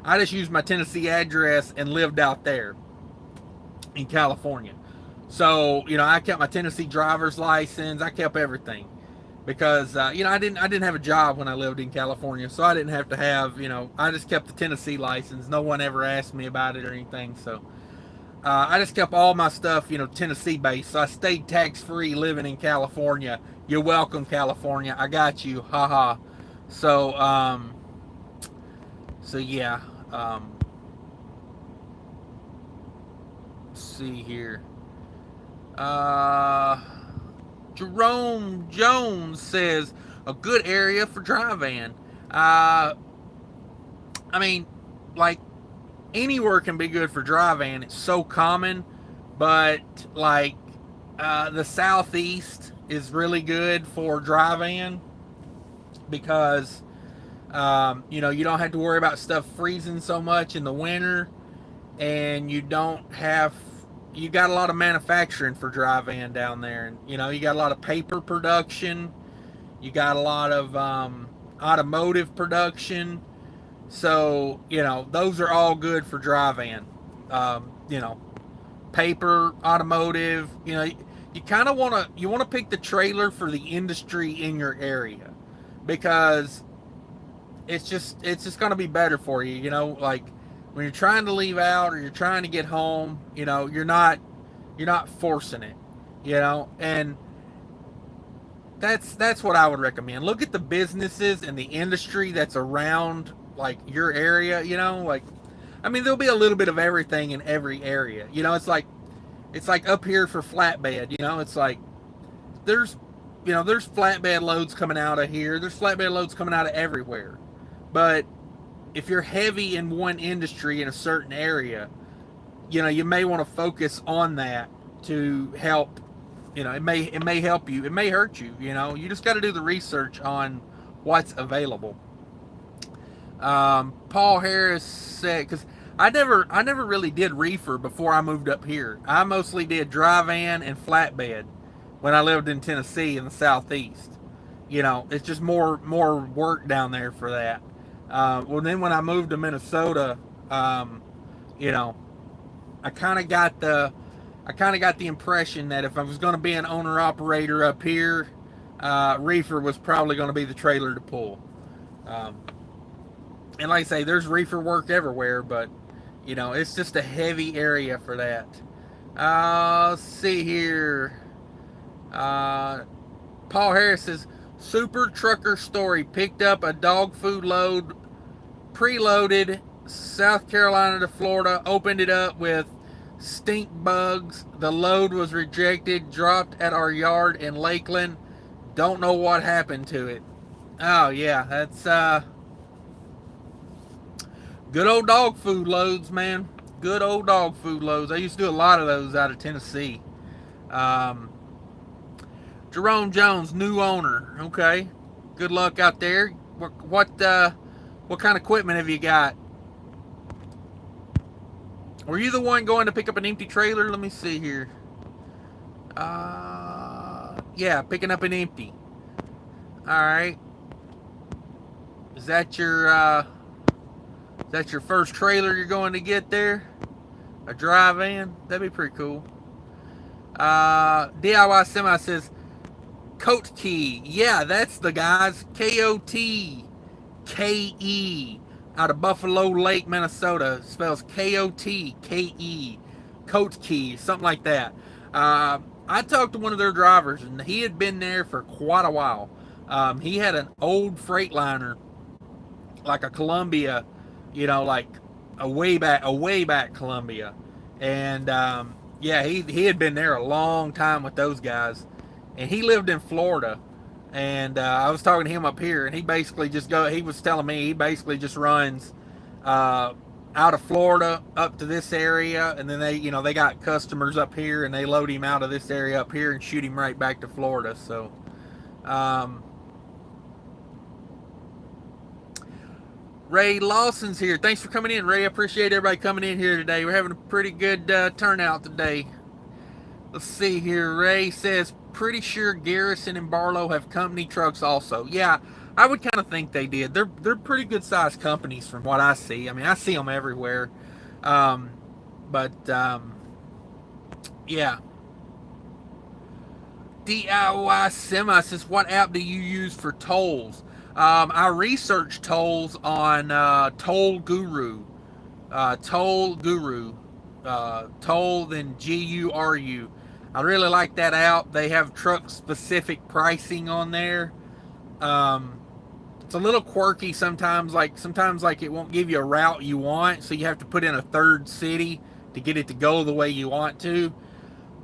I just used my Tennessee address and lived out there in California. So I kept my Tennessee driver's license. I kept everything because I didn't have a job when I lived in California, so I didn't have to have I just kept the Tennessee license. No one ever asked me about it or anything. So I just kept all my stuff, Tennessee based. So I stayed tax free living in California. You're welcome, California. I got you. Haha. So, yeah. Let's see here. Jerome Jones says a good area for dry van. I mean, like, anywhere can be good for dry van. It's so common, but like the southeast is really good for dry van because you don't have to worry about stuff freezing so much in the winter, and you got a lot of manufacturing for dry van down there, and you got a lot of paper production, you got a lot of automotive production. So, those are all good for dry van. Paper, automotive, you kind of want to pick the trailer for the industry in your area because it's just going to be better for you, like when you're trying to leave out or you're trying to get home, you're not forcing it, and that's what I would recommend. Look at the businesses and the industry that's around like your area, like, I mean, there'll be a little bit of everything in every area. It's like up here for flatbed, it's like there's flatbed loads coming out of here. There's flatbed loads coming out of everywhere. But if you're heavy in one industry in a certain area, you may want to focus on that to help. It may help you. It may hurt you. You just got to do the research on what's available. Paul Harris said, because I never really did reefer before I moved up here. I mostly did dry van and flatbed when I lived in Tennessee in the southeast. It's just more work down there for that. Well, then when I moved to Minnesota, I kind of got the impression that if I was going to be an owner operator up here, reefer was probably going to be the trailer to pull. And like I say, there's reefer work everywhere, but it's just a heavy area for that. Let's see here. Paul Harris says, Super trucker story. Picked up a dog food load, preloaded, South Carolina to Florida. Opened it up with stink bugs. The load was rejected. Dropped at our yard in Lakeland. Don't know what happened to it. Oh yeah, that's good old dog food loads, man. Good old dog food loads. I used to do a lot of those out of Tennessee. Um, Jerome Jones, new owner. Okay, good luck out there. What kind of equipment have you got? Were you the one going to pick up an empty trailer? Let me see here. Yeah, picking up an empty. All right. Is that your first trailer you're going to get there? A dry van? That'd be pretty cool. DIY Semi says Coat Key. Yeah, that's the guys. KOTKE out of Buffalo Lake, Minnesota. It spells KOTKE. Coat Key, something like that. I talked to one of their drivers, and he had been there for quite a while. He had an old Freightliner, like a Columbia, like a way back Columbia, and yeah, he had been there a long time with those guys, and he lived in Florida, and I was talking to him up here, and he basically he was telling me he basically just runs out of Florida up to this area, and then they got customers up here, and they load him out of this area up here and shoot him right back to Florida. So Ray Lawson's here. Thanks for coming in, Ray. I appreciate everybody coming in here today. We're having a pretty good turnout today. Let's see here. Ray says, pretty sure Garrison and Barlow have company trucks also. Yeah, I would kind of think they did. They're pretty good sized companies from what I see. I mean, I see them everywhere. But yeah. DIY Semi says, what app do you use for tolls? I researched tolls on Toll Guru. Toll Guru. Toll, then GURU. I really like that app. They have truck specific pricing on there. It's a little quirky sometimes. Sometimes it won't give you a route you want, so you have to put in a third city to get it to go the way you want to.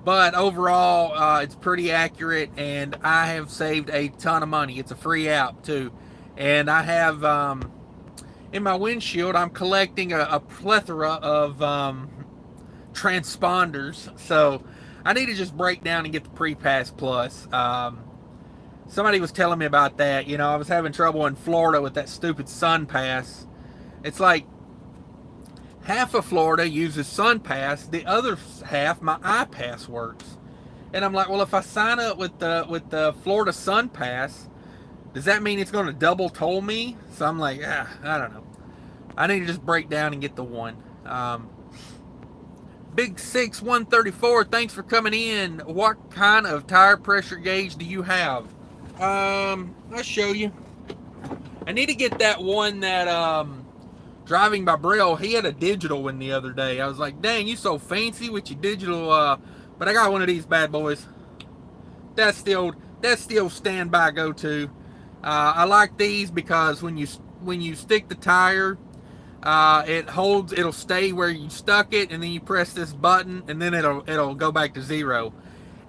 But overall, it's pretty accurate, and I have saved a ton of money. It's a free app too, and I have in my windshield, I'm collecting a plethora of transponders. So I need to just break down and get the Pre-Pass Plus. Somebody was telling me about that. I was having trouble in Florida with that stupid Sun Pass. It's like half of Florida uses Sun Pass, the other half my iPass works. And I'm like, well, if I sign up with the Florida Sun Pass, does that mean it's going to double toll me? So I'm like, I don't know. I need to just break down and get the one. Big 6 134, thanks for coming in. What kind of tire pressure gauge do you have? I'll show you. I need to get that one that Driving by Braille, he had a digital one the other day. I was like, dang, you so fancy with your digital, but I got one of these bad boys. That's still standby go-to. I like these because when you stick the tire, it'll stay where you stuck it, and then you press this button, and then it'll go back to zero.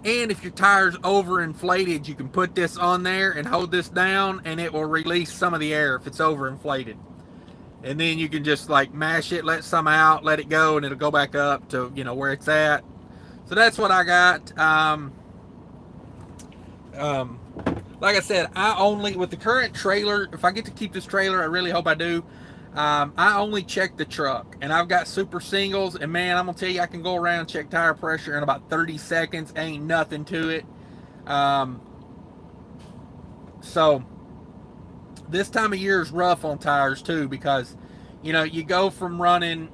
And if your tire's overinflated, you can put this on there and hold this down, and it will release some of the air if it's overinflated. And then you can just mash it, let some out, let it go, and it'll go back up to where it's at. So that's what I got. Like I said, I only, with the current trailer, if I get to keep this trailer, I really hope I do. I only check the truck, and I've got super singles, and man, I'm gonna tell you, I can go around and check tire pressure in about 30 seconds. Ain't nothing to it. So this time of year is rough on tires too, because you go from running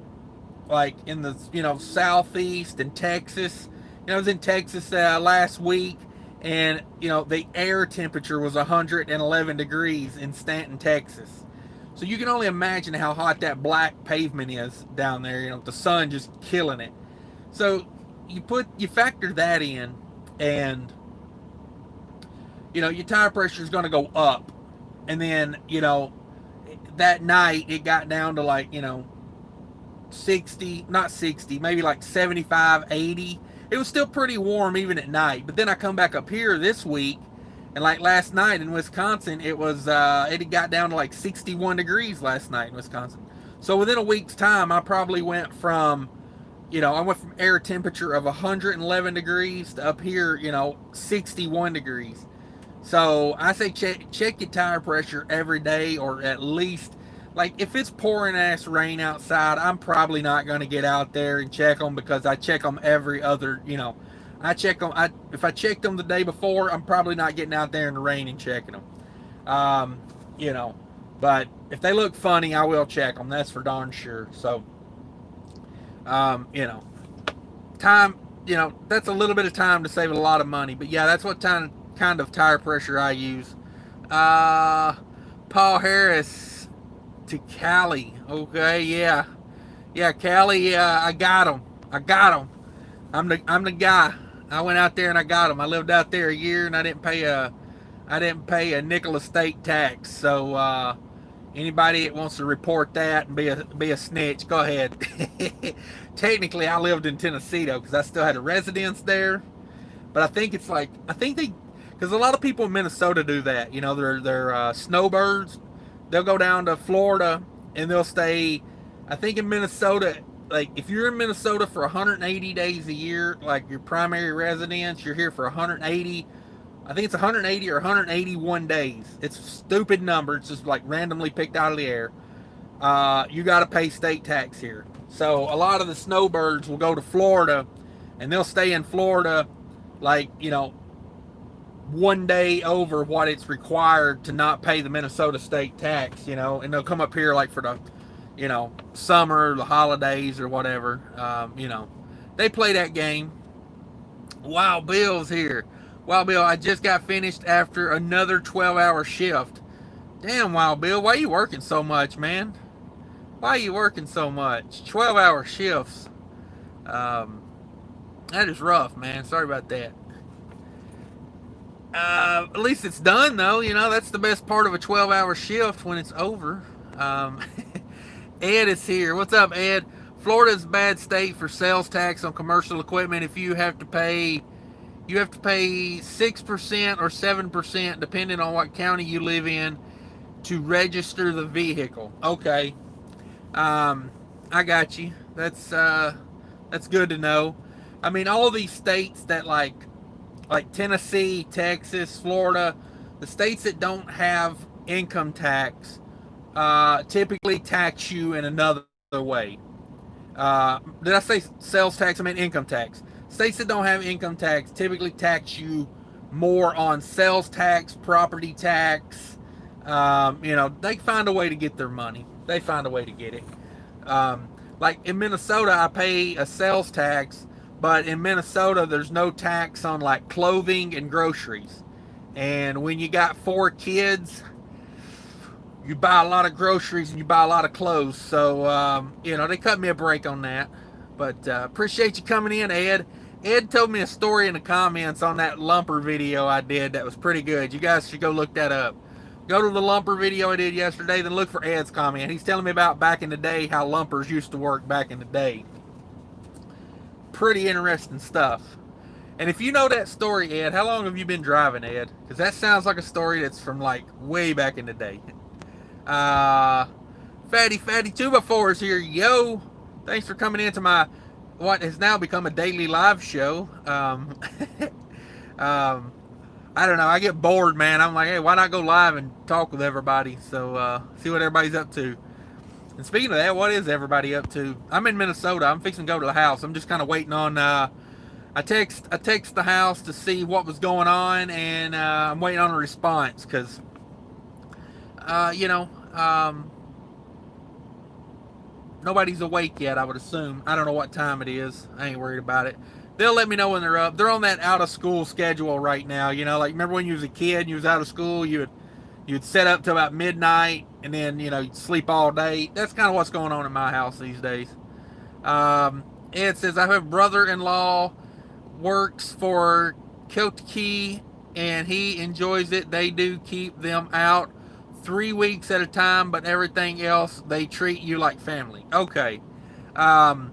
in the southeast and Texas. I was in Texas last week, and the air temperature was 111 degrees in Stanton, Texas. So you can only imagine how hot that black pavement is down there, with the sun just killing it. So you factor that in, and your tire pressure is going to go up. And then, that night it got down to like, 60, not 60, maybe like 75, 80. It was still pretty warm even at night. But then I come back up here this week, and like last night in Wisconsin, it got down to like 61 degrees last night in Wisconsin. So within a week's time, I probably went from, I went from air temperature of 111 degrees to up here, 61 degrees. So I say check your tire pressure every day, or at least, like, if it's pouring ass rain outside, I'm probably not going to get out there and check them, because I check them every other, I check them. If I checked them the day before, I'm probably not getting out there in the rain and checking them. Um, you know, but if they look funny, I will check them. That's for darn sure. So, you know, time, that's a little bit of time to save a lot of money. But yeah, that's what kind of tire pressure I use. Paul Harris to Cali. Okay, yeah. Yeah, Cali, I got him. I'm the guy. I went out there and I got him. I lived out there a year and I didn't pay a nickel of state tax. So anybody that wants to report that and be a snitch, go ahead. Technically, I lived in Tennessee though, because I still had a residence there. But I think because a lot of people in Minnesota do that. They're snowbirds. They'll go down to Florida and they'll stay. I think in Minnesota, like if you're in Minnesota for 180 days a year, like your primary residence, you're here for 180. I think it's 180 or 181 days. It's a stupid number. It's just like randomly picked out of the air. You got to pay state tax here. So a lot of the snowbirds will go to Florida, and they'll stay in Florida, like 1 day over what it's required to not pay the Minnesota state tax. And they'll come up here like for the summer, the holidays, or whatever. They play that game. Wild Bill's here. Wild Bill, I just got finished after another 12-hour shift. Damn, Wild Bill, why are you working so much, man? Why are you working so much? 12-hour shifts. That is rough, man. Sorry about that. At least it's done, though. That's the best part of a 12-hour shift, when it's over. Ed is here. What's up, Ed? Florida's a bad state for sales tax on commercial equipment. If you have to pay 6% or 7%, depending on what county you live in, to register the vehicle. Okay. I got you. That's good to know. I mean, all these states that like Tennessee, Texas, Florida, the states that don't have income tax, typically tax you in another way. Did I say sales tax? I meant income tax. States that don't have income tax typically tax you more on sales tax, property tax. They find a way to get their money. They find a way to get it. Like in Minnesota, I pay a sales tax, but in Minnesota, there's no tax on like clothing and groceries. And when you got 4 kids, you buy a lot of groceries and you buy a lot of clothes. So, they cut me a break on that. But appreciate you coming in, Ed. Ed told me a story in the comments on that lumper video I did that was pretty good. You guys should go look that up. Go to the lumper video I did yesterday, then look for Ed's comment. He's telling me about back in the day, how lumpers used to work back in the day. Pretty interesting stuff. And if you know that story, Ed, how long have you been driving, Ed? Because that sounds like a story that's from like way back in the day. Fatty 2x4 is here. Yo, thanks for coming into my what has now become a daily live show. I don't know. I get bored, man. I'm like, hey, why not go live and talk with everybody? So see what everybody's up to. And speaking of that, what is everybody up to? I'm in Minnesota. I'm fixing to go to the house. I'm just kind of waiting on. I text the house to see what was going on, and I'm waiting on a response because, nobody's awake yet, I would assume. I don't know what time it is. I ain't worried about it. They'll let me know when they're up. They're on that out of school schedule right now. Like remember when you was a kid and you was out of school, you'd set up till about midnight and then, you'd sleep all day. That's kind of what's going on in my house these days. Ed says, I have a brother-in-law works for Kiltke and he enjoys it. They do keep them out 3 weeks at a time, but everything else they treat you like family. Okay. Um,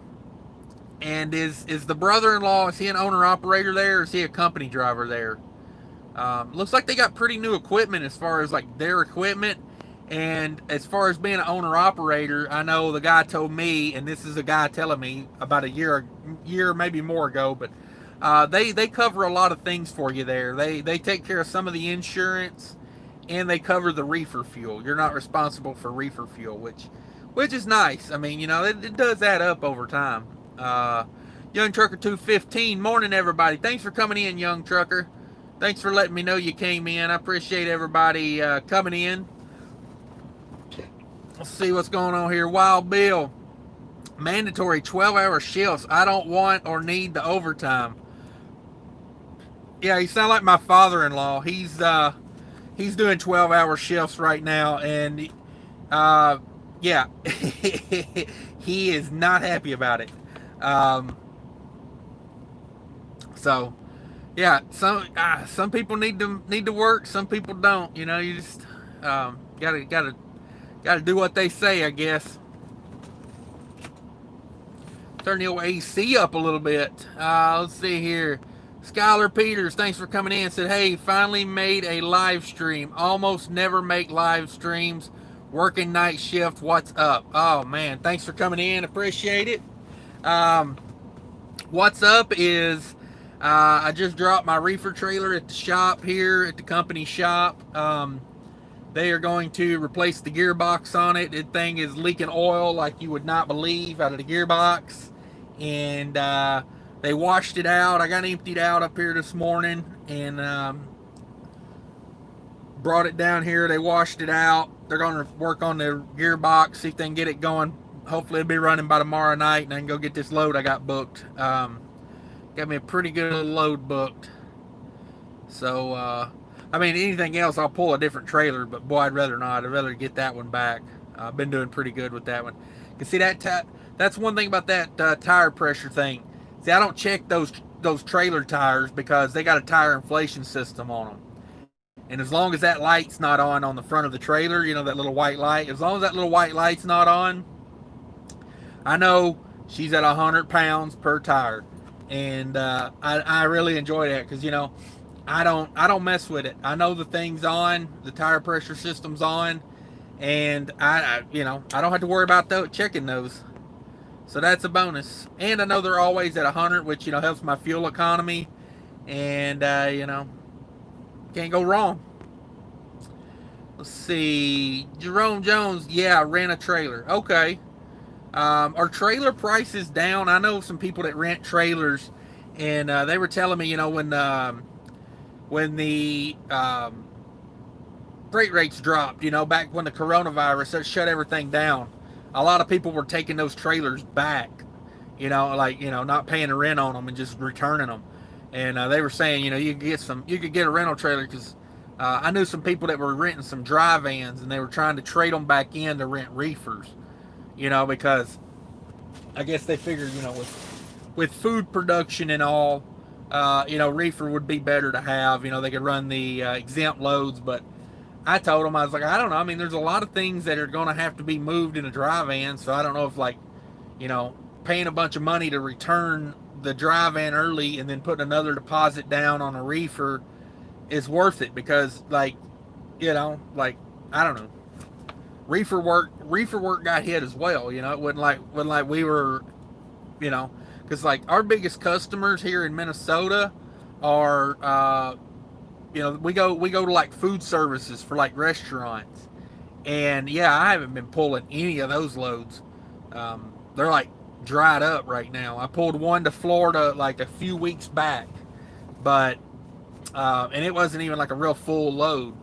and is the brother-in-law, is he an owner operator there, or is he a company driver there? Looks like they got pretty new equipment as far as like their equipment. And as far as being an owner operator, I know the guy told me, and this is a guy telling me about a year maybe more ago, but they cover a lot of things for you there. They take care of some of the insurance, and they cover the reefer fuel. You're not responsible for reefer fuel, which is nice. I mean, it does add up over time. Young Trucker 215, morning everybody. Thanks for coming in, Young Trucker. Thanks for letting me know you came in. I appreciate everybody coming in. Let's see what's going on here. Wild Bill, mandatory 12-hour shifts. I don't want or need the overtime. Yeah, you sound like my father-in-law. He's doing 12-hour shifts right now, and yeah, he is not happy about it. So yeah, some people need to work, some people don't. You just gotta do what they say, I guess. Turn the old AC up a little bit. Let's see here. Skylar Peters, thanks for coming in. Said, hey, finally made a live stream. Almost never make live streams. Working night shift. What's up? Oh man, thanks for coming in. Appreciate it. What's up is I just dropped my reefer trailer at the shop here, at the company shop. They are going to replace the gearbox on it. The thing is leaking oil like you would not believe out of the gearbox. And they washed it out. I got it emptied out up here this morning and brought it down here. They washed it out. They're going to work on the gearbox, see if they can get it going. Hopefully it'll be running by tomorrow night, and I can go get this load I got booked. Got me a pretty good load booked. So, I mean, anything else, I'll pull a different trailer, but boy, I'd rather not. I'd rather get that one back. I've been doing pretty good with that one. You can see that's one thing about that tire pressure thing. See, I don't check those trailer tires because they got a tire inflation system on them. And as long as that light's not on the front of the trailer, that little white light, as long as that little white light's not on, I know she's at 100 pounds per tire. And I really enjoy that because, I don't mess with it. I know the thing's on, the tire pressure system's on, and I don't have to worry about checking those. So that's a bonus. And I know they're always at 100, which helps my fuel economy, and can't go wrong. Let's see, Jerome Jones. Yeah, rent a trailer. Okay. Are trailer prices down? I know some people that rent trailers, and they were telling me, when the freight rates dropped, back when the coronavirus shut everything down, a lot of people were taking those trailers back, not paying the rent on them and just returning them. And they were saying, you could get a rental trailer because I knew some people that were renting some dry vans and they were trying to trade them back in to rent reefers, because I guess they figured, with food production and all, reefer would be better to have. They could run the exempt loads, but I told them, I was like, I don't know. I mean, there's a lot of things that are going to have to be moved in a dry van, so I don't know if, paying a bunch of money to return the dry van early and then putting another deposit down on a reefer is worth it because, I don't know. Reefer work got hit as well. It wasn't like we were, because our biggest customers here in Minnesota are, we go to food services for restaurants, and yeah, I haven't been pulling any of those loads. They're dried up right now. I pulled one to Florida a few weeks back, but and it wasn't even a real full load.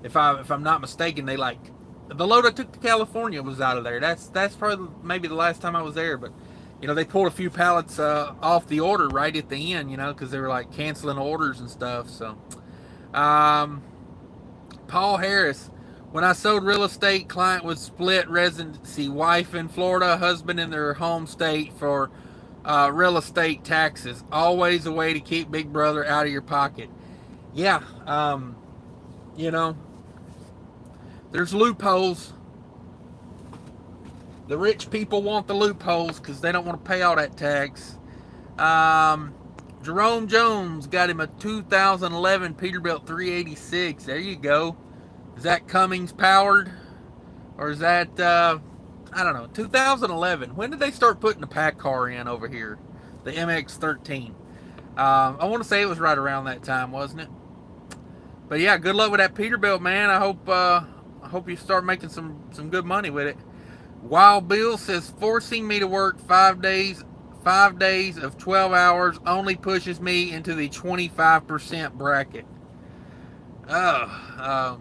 If I'm not mistaken, they the load I took to California was out of there. That's probably maybe the last time I was there, but they pulled a few pallets off the order right at the end, because they were canceling orders and stuff. So, Paul Harris, when I sold real estate, client would split residency, wife in Florida, husband in their home state for real estate taxes. Always a way to keep Big Brother out of your pocket. yeah, you know, there's loopholes. The rich people want the loopholes because they don't want to pay all that tax. Um, Jerome Jones got him a 2011 Peterbilt 386. There you go. Is that Cummins powered? Or is that, I don't know, 2011? When did they start putting the pack car in over here? The MX-13. I want to say it was right around that time, wasn't it? But yeah, good luck with that Peterbilt, man. I hope you start making some good money with it. Wild Bill says forcing me to work 5 days of 12 hours only pushes me into the 25% bracket. Oh,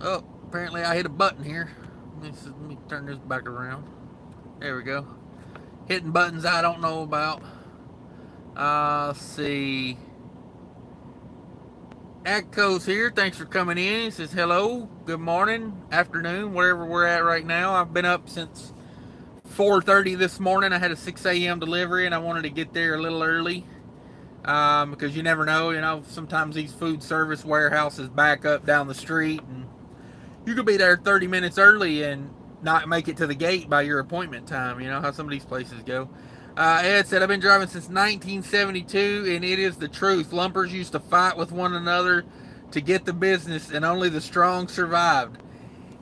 oh, apparently I hit a button here. Let me turn this back around. There we go. Hitting buttons I don't know about. Let's see. Echo's here. Thanks for coming in. He says hello, good morning, afternoon, wherever we're at right now. I've been up since 4:30 this morning. I had a 6 a.m. delivery and I wanted to get there a little early because you never know. Sometimes these food service warehouses back up down the street and you could be there 30 minutes early and not make it to the gate by your appointment time. You know how some of these places go. Ed said, I've been driving since 1972, and it is the truth. Lumpers used to fight with one another to get the business, and only the strong survived.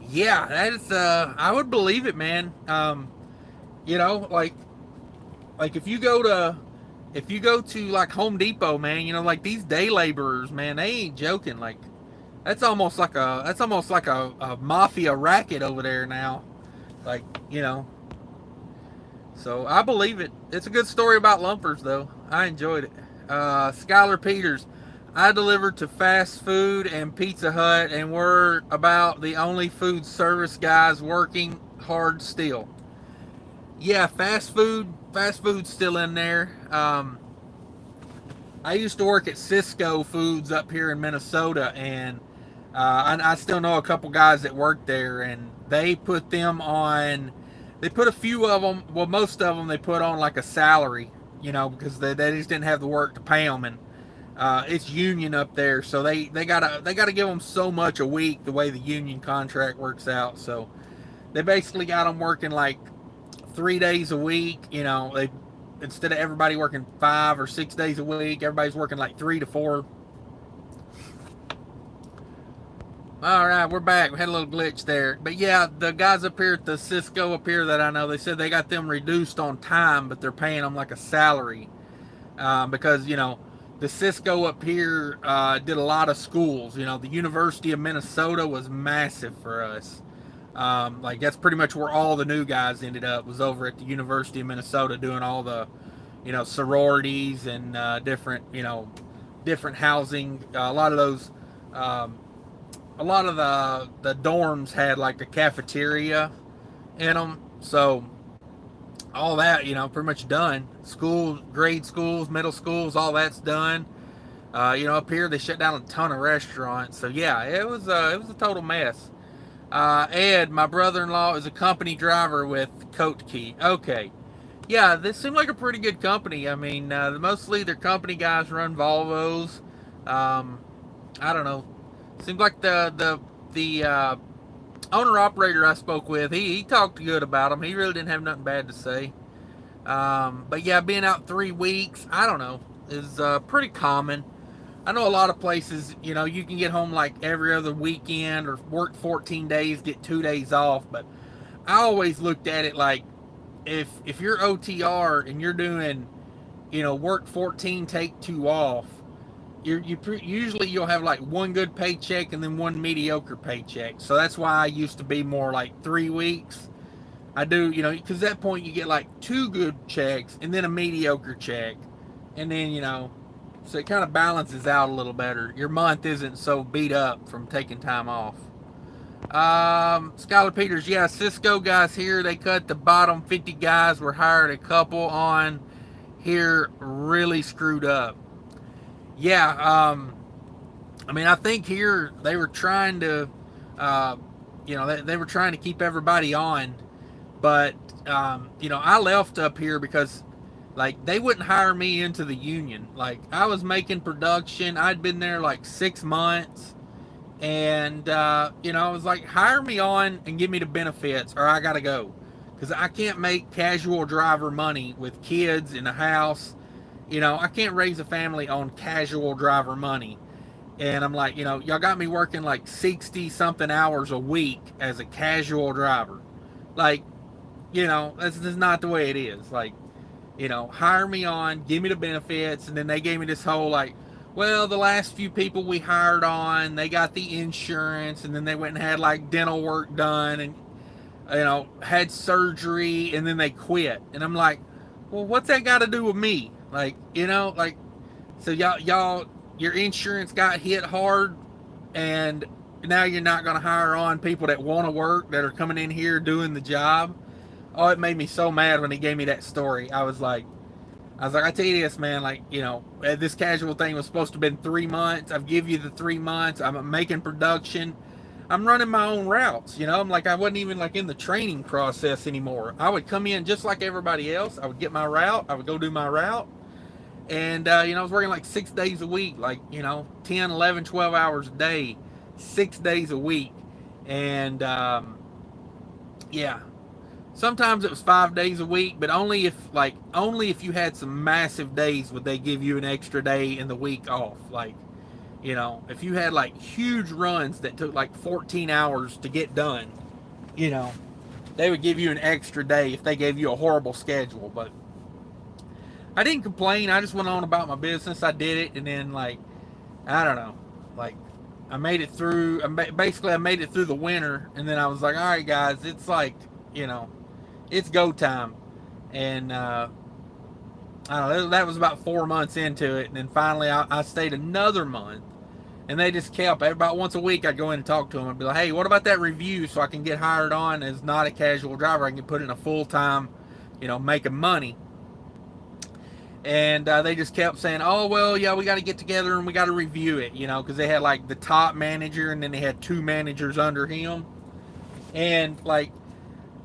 Yeah, that is, I would believe it, man. You know, like if you go to like Home Depot, man, like these day laborers, man, they ain't joking. Like that's almost like a mafia racket over there now. Like, so I believe it. It's a good story about lumpers, though. I enjoyed it. Skylar Peters, I delivered to fast food and Pizza Hut, and we're about the only food service guys working hard still. Yeah, fast food's still in there. I used to work at Cisco Foods up here in Minnesota, and I still know a couple guys that work there, and they put them on. They put a few of them, well, most of them, they put on like a salary, because they just didn't have the work to pay them, and it's union up there, so they gotta give them so much a week the way the union contract works out. So they basically got them working like 3 days a week. They instead of everybody working 5 or 6 days a week, everybody's working like 3 to 4. All right, we're back. We had a little glitch there. But yeah, the guys up here at the Cisco up here that I know, they said they got them reduced on time, but they're paying them like a salary. Because, the Cisco up here did a lot of schools. The University of Minnesota was massive for us. Like that's pretty much where all the new guys ended up, was over at the University of Minnesota doing all the, sororities and different housing. A lot of those. A lot of the dorms had like a cafeteria in them, so all that pretty much done. Schools, grade schools, middle schools, all that's done. Up here they shut down a ton of restaurants, so yeah, it was a total mess. Ed, my brother-in-law, is a company driver with Key. Okay, yeah, this seemed like a pretty good company. I mean, mostly their company guys run Volvos. I don't know. Seems like the owner operator I spoke with, he talked good about them. He really didn't have nothing bad to say. But yeah, being out 3 weeks, I don't know, is pretty common. I know a lot of places, you can get home like every other weekend or work 14 days, get 2 days off. But I always looked at it like if you're OTR and you're doing, work 14, take 2 off. Usually you'll have like one good paycheck and then one mediocre paycheck. So that's why I used to be more like 3 weeks. I do, because at that point you get like 2 good checks and then a mediocre check. And then, so it kind of balances out a little better. Your month isn't so beat up from taking time off. Skylar Peters, yeah, Cisco guys here, they cut the bottom 50 guys. Were hired a couple on here, really screwed up. Yeah, I mean, I think here they were trying to, they were trying to keep everybody on, but I left up here because, Like, they wouldn't hire me into the union. Like, I was making production. I'd been there like 6 months. And, I was like, hire me on and give me the benefits or I got to go. Because I can't make casual driver money with kids in a house. I can't raise a family on casual driver money. And I'm like, y'all got me working like 60 something hours a week as a casual driver. Like, that's just not the way it is. Like, hire me on, give me the benefits. And then they gave me this whole like, well, the last few people we hired on, they got the insurance, and then they went and had like dental work done and, had surgery, and then they quit. And I'm like, well, what's that got to do with me? Like, so y'all, your insurance got hit hard, and now you're not going to hire on people that want to work, that are coming in here doing the job. Oh, it made me so mad when he gave me that story. I was like, I tell you this, man, like, this casual thing was supposed to have been 3 months. I've give you the 3 months. I'm making production. I'm running my own routes. I'm like, I wasn't even like in the training process anymore. I would come in just like everybody else. I would get my route. I would go do my route. And, I was working like 6 days a week, like, 10, 11, 12 hours a day, 6 days a week. And, yeah, sometimes it was 5 days a week, but only if you had some massive days would they give you an extra day in the week off. Like, if you had like huge runs that took like 14 hours to get done, they would give you an extra day if they gave you a horrible schedule. But I didn't complain. I just went on about my business. I did it, and then like, I don't know, like, I made it through. Basically, I made it through the winter, and then I was like, all right, guys, it's like, it's go time. And I don't know, that was about 4 months into it, and then finally I stayed another month, and they just kept, about once a week I'd go in and talk to them. I'd be like, hey, what about that review so I can get hired on as not a casual driver? I can get put in a full-time, making money. And they just kept saying, oh, well, yeah, we got to get together and we got to review it, because they had like the top manager and then they had 2 managers under him. And like,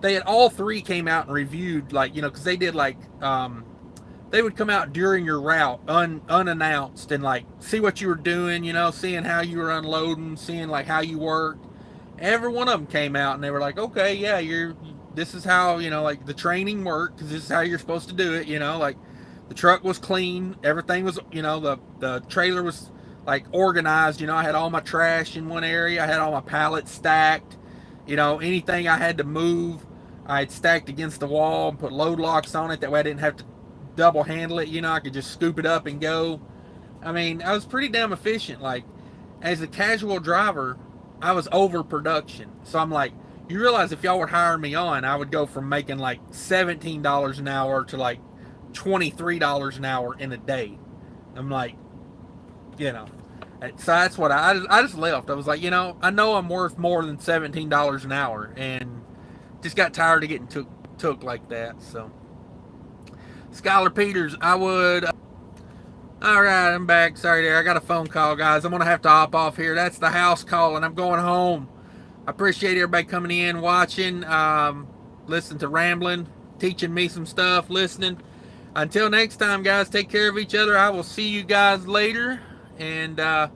they had all 3 came out and reviewed, like, because they did like, they would come out during your route unannounced and like see what you were doing, seeing how you were unloading, seeing like how you worked. Every one of them came out and they were like, okay, yeah, this is how, like the training worked, because this is how you're supposed to do it, like the truck was clean, everything was, the trailer was like organized, I had all my trash in one area, I had all my pallets stacked, anything I had to move, I had stacked against the wall and put load locks on it, that way I didn't have to double handle it, I could just scoop it up and go. I mean, I was pretty damn efficient. Like, as a casual driver, I was overproduction. So I'm like, you realize if y'all would hire me on, I would go from making like $17 an hour to like $23 an hour in a day. I'm like, so that's what I just left. I was like, I know I'm worth more than $17 an hour, and just got tired of getting took like that. So, Skylar Peters, I would. All right, I'm back. Sorry there. I got a phone call, guys. I'm going to have to hop off here. That's the house call, and I'm going home. I appreciate everybody coming in, watching, listening to rambling, teaching me some stuff, listening. Until next time, guys, take care of each other. I will see you guys later, and have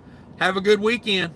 a good weekend.